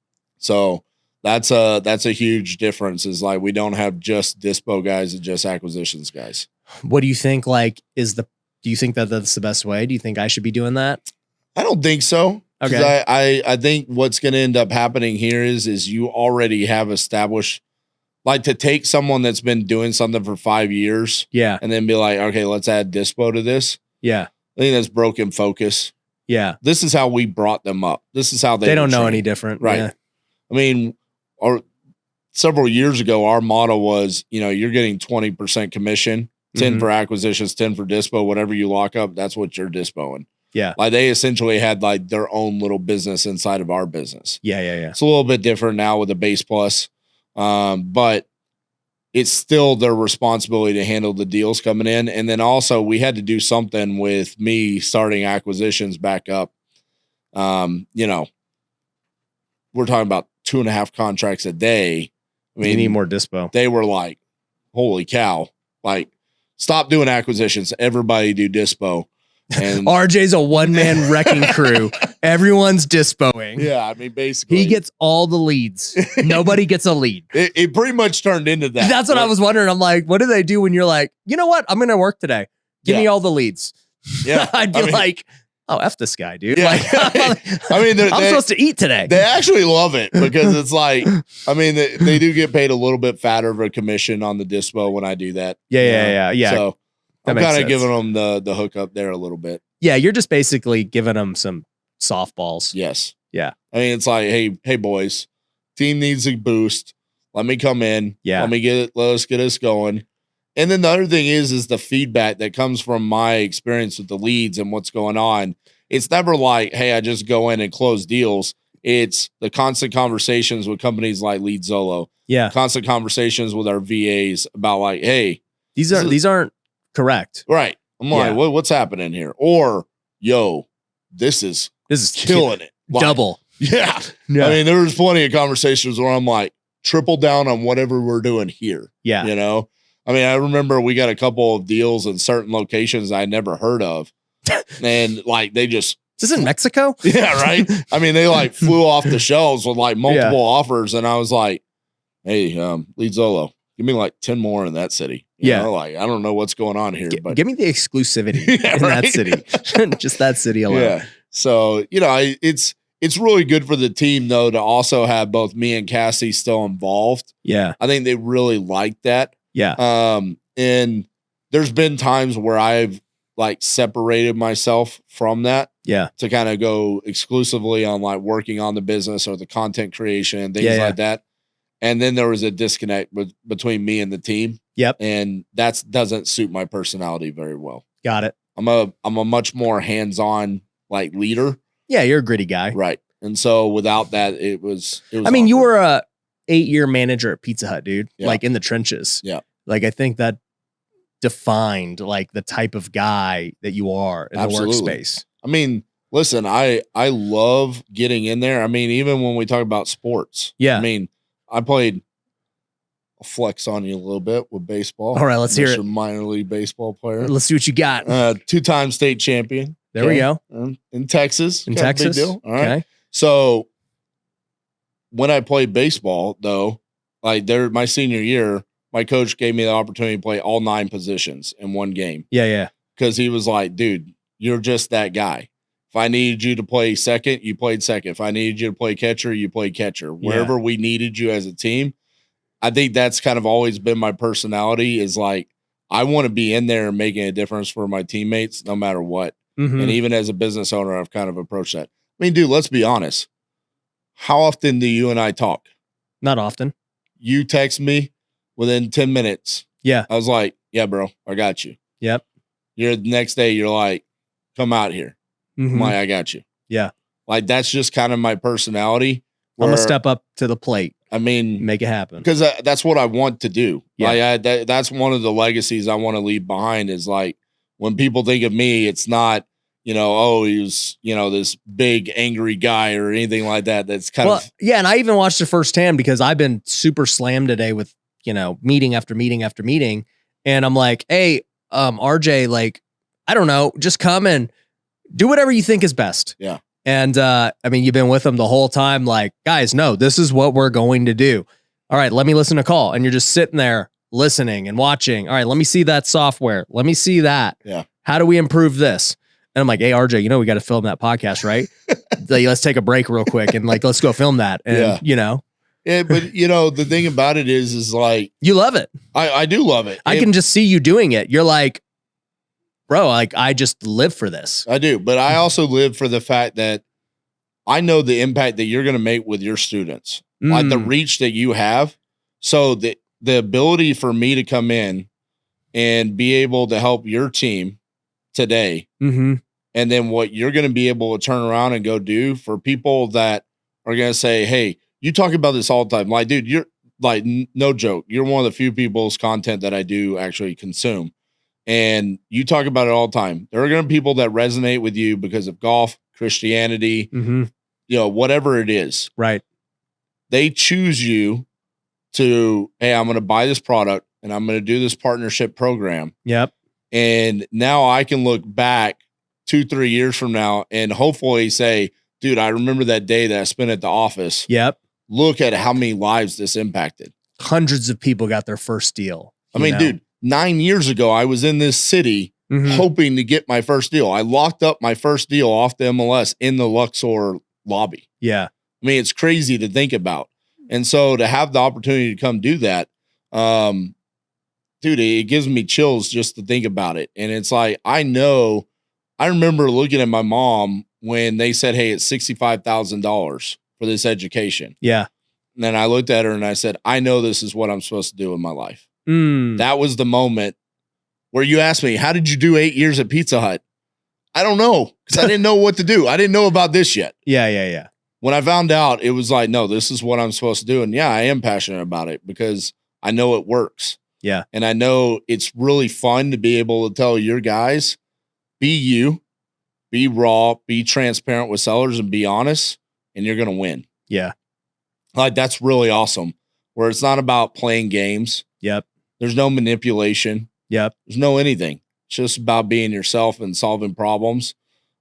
So that's a huge difference. Is like we don't have just dispo guys and just acquisitions guys. What do you think? Like, do you think that that's the best way? Do you think I should be doing that? I don't think so. Okay. I think what's going to end up happening here is you already have established, like, to take someone that's been doing something for 5 years, and then be like, okay, let's add dispo to this. Yeah. I think that's broken focus. Yeah. This is how we brought them up. This is how they don't know any different. Right. Yeah. I mean, several years ago, our model was, you're getting 20% commission, 10 for acquisitions, 10 for dispo, whatever you lock up, that's what you're dispoing. Yeah. Like they essentially had like their own little business inside of our business. Yeah. It's a little bit different now with the base plus. But it's still their responsibility to handle the deals coming in. And then also we had to do something with me starting acquisitions back up. We're talking about 2.5 contracts a day. I mean, you need more dispo. They were like, holy cow, like, stop doing acquisitions. Everybody do dispo. And RJ's a one-man wrecking crew. Everyone's dispoing. Yeah, I mean, basically. He gets all the leads. Nobody gets a lead. It pretty much turned into that. That's what I was wondering. I'm like, what do they do when you're like, you know what? I'm going to work today. Give me all the leads. Yeah. I'd be like, oh, F this guy, dude. Yeah. Like, I mean, I'm supposed to eat today. They actually love it because it's like, I mean, they do get paid a little bit fatter of a commission on the dispo when I do that. Yeah. So I'm kind of giving them the hookup there a little bit. Yeah, you're just basically giving them some softballs. Yes. Yeah. I mean, it's like, hey boys, team needs a boost. Let me come in. Yeah. Let us get us going. And then the other thing is the feedback that comes from my experience with the leads and what's going on. It's never like, hey, I just go in and close deals. It's the constant conversations with companies like Lead Zolo. Yeah. Constant conversations with our VAs about like, hey, these aren't correct. Right. I'm like, what's happening here? Or, yo, this is killing it. Like, double. Yeah. I mean, there was plenty of conversations where I'm like, triple down on whatever we're doing here. Yeah. I mean, I remember we got a couple of deals in certain locations I never heard of. And like, they just. Is this in Mexico? Yeah, right. I mean, they like flew off the shelves with like multiple offers. And I was like, hey, Lead Zolo, give me like 10 more in that city. You know, like, I don't know what's going on here, but give me the exclusivity in that city. Just that city alone. Yeah. So, it's really good for the team though, to also have both me and Cassie still involved. Yeah. I think they really like that. Yeah. And there's been times where I've like separated myself from that. Yeah. To kind of go exclusively on like working on the business or the content creation and things like that. And then there was a disconnect between me and the team. Yep. And that doesn't suit my personality very well. Got it. I'm a much more hands-on like leader. Yeah, you're a gritty guy. Right. And so without that, it was I mean, you were a 8-year manager at Pizza Hut, dude. Yeah. Like in the trenches. Yeah. Like I think that defined like the type of guy that you are in Absolutely. the workspace. I mean, listen, I love getting in there. I mean, even when we talk about sports, Yeah. I mean, I played. I'll flex on you a little bit with baseball. All right, let's hear it. A minor league baseball player. Let's see what you got. 2-time state champion. There we go. In Texas. In Texas. Big deal. All right. Okay. So when I played baseball, though, like my senior year, my coach gave me the opportunity to play all 9 positions in one game. Yeah. Because he was like, dude, you're just that guy. If I needed you to play second, you played second. If I needed you to play catcher, you played catcher. Wherever we needed you as a team. I think that's kind of always been my personality is like, I want to be in there and making a difference for my teammates no matter what. Mm-hmm. And even as a business owner, I've kind of approached that. I mean, dude, let's be honest. How often do you and I talk? Not often. You text me within 10 minutes. Yeah. I was like, yeah, bro, I got you. Yep. The next day, you're like, come out here. Mm-hmm. I'm like, I got you. Yeah. Like, that's just kind of my personality. I'm going to step up to the plate. I mean, make it happen because that's what I want to do. Yeah. Like that's one of the legacies I want to leave behind is like when people think of me, it's not, oh, he was, this big angry guy or anything like that. That's kind of. Yeah. And I even watched it firsthand because I've been super slammed today with, meeting after meeting after meeting. And I'm like, hey, RJ, like, I don't know, just come and do whatever you think is best. Yeah. And I mean, you've been with them the whole time. Like, guys, no, this is what we're going to do. All right, let me listen to call. And you're just sitting there listening and watching. All right, let me see that software. Let me see that. Yeah. How do we improve this? And I'm like, hey, RJ, we got to film that podcast, right? Like, let's take a break real quick and like, let's go film that. And Yeah, but the thing about it is like you love it. I do love it. I can just see you doing it. You're like, bro, like I just live for this. I do, but I also live for the fact that I know the impact that you're going to make with your students, like the reach that you have. So the ability for me to come in and be able to help your team today, mm-hmm. and then what you're going to be able to turn around and go do for people that are going to say, hey, you talk about this all the time. Like, dude, you're like, no joke. You're one of the few people's content that I do actually consume. And you talk about it all the time. There are going to be people that resonate with you because of golf, Christianity, mm-hmm. Whatever it is. Right. They choose you to, hey, I'm going to buy this product and I'm going to do this partnership program. Yep. And now I can look back 2-3 years from now and hopefully say, dude, I remember that day that I spent at the office. Yep. Look at how many lives this impacted. Hundreds of people got their first deal. I mean, dude, 9 years ago, I was in this city mm-hmm. hoping to get my first deal. I locked up my first deal off the MLS in the Luxor lobby. Yeah. I mean, it's crazy to think about. And so to have the opportunity to come do that, dude, it gives me chills just to think about it. And it's like, I remember looking at my mom when they said, hey, it's $65,000 for this education. Yeah. And then I looked at her and I said, I know this is what I'm supposed to do in my life. That was the moment where you asked me, how did you do 8 years at Pizza Hut? I don't know, because I didn't know what to do. I didn't know about this yet. Yeah. When I found out, it was like, no, this is what I'm supposed to do. And yeah, I am passionate about it because I know it works. Yeah. And I know it's really fun to be able to tell your guys, be you, be raw, be transparent with sellers and be honest, and you're going to win. Yeah. Like, that's really awesome. Where it's not about playing games. Yep. There's no manipulation. Yep. There's no anything. It's just about being yourself and solving problems.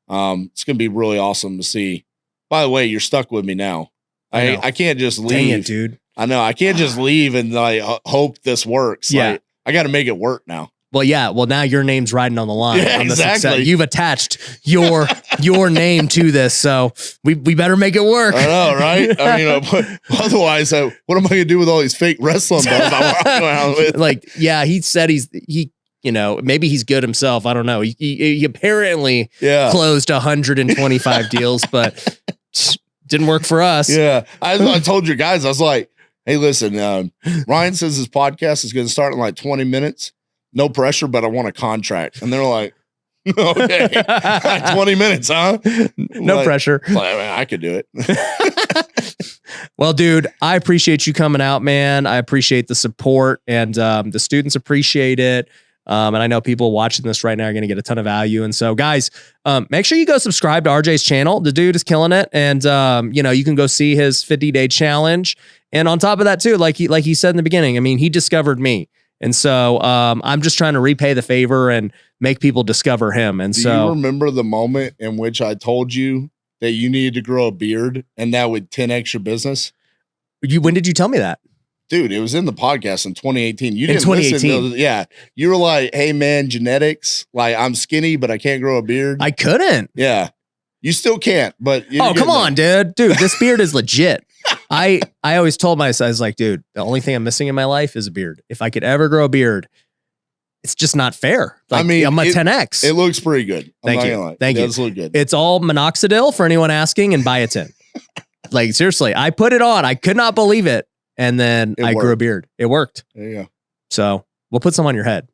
It's going to be really awesome to see. By the way, you're stuck with me now. I can't just leave. Dang it, dude. I know. I can't just leave and like hope this works. Yeah. Like, I got to make it work now. Well, yeah. Well, now your name's riding on the line. Yeah, on the exactly. success. You've attached your name to this, so we better make it work. I know, right? I mean, otherwise, what am I going to do with all these fake wrestling belts I'm walking around with? Like, yeah, he said he maybe he's good himself. I don't know. He apparently closed 125 deals, but didn't work for us. Yeah, I told your guys, I was like, hey, listen, Ryan says his podcast is going to start in like 20 minutes. No pressure, but I want a contract. And they're like, okay, 20 minutes, huh? No pressure. I could do it. Well, dude, I appreciate you coming out, man. I appreciate the support, and the students appreciate it. And I know people watching this right now are going to get a ton of value. And so guys, make sure you go subscribe to RJ's channel. The dude is killing it. And, you can go see his 50-day challenge. And on top of that too, like he said in the beginning, I mean, he discovered me. And so I'm just trying to repay the favor and make people discover him. And Do you remember the moment in which I told you that you needed to grow a beard and that would 10x your business? When did you tell me that? Dude, it was in the podcast in 2018. You didn't 2018. listen. Yeah. You were like, hey man, genetics, like I'm skinny, but I can't grow a beard. I couldn't. Yeah. You still can't, but come on, dude. This beard is legit. I always told myself, I was like, dude, the only thing I'm missing in my life is a beard. If I could ever grow a beard, it's just not fair. Like, I mean, I'm a 10X. It looks pretty good. Thank you. Thank you. It does look good. It's all minoxidil for anyone asking and biotin. Like seriously, I put it on. I could not believe it. And then I grew a beard. It worked. There you go. So we'll put some on your head.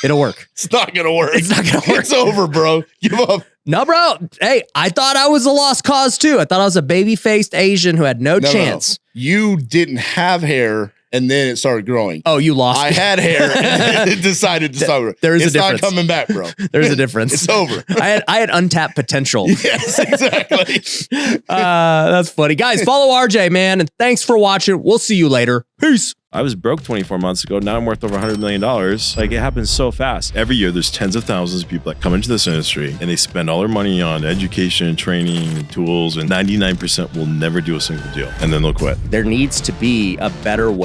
It'll work. It's not going to work. It's not going to work. It's over, bro. Give up. No, bro. Hey, I thought I was a lost cause too. I thought I was a baby-faced Asian who had no chance. No. You didn't have hair and then it started growing. Oh, you lost. I had hair and it decided to start. There's a difference. It's not coming back, bro. There's a difference. It's over. I had untapped potential. Yes, exactly. That's funny. Guys, follow RJ, man. And thanks for watching. We'll see you later. Peace. I was broke 24 months ago. Now I'm worth over $100 million. Like, it happens so fast. Every year, there's tens of thousands of people that come into this industry and they spend all their money on education, training, tools, and 99% will never do a single deal. And then they'll quit. There needs to be a better way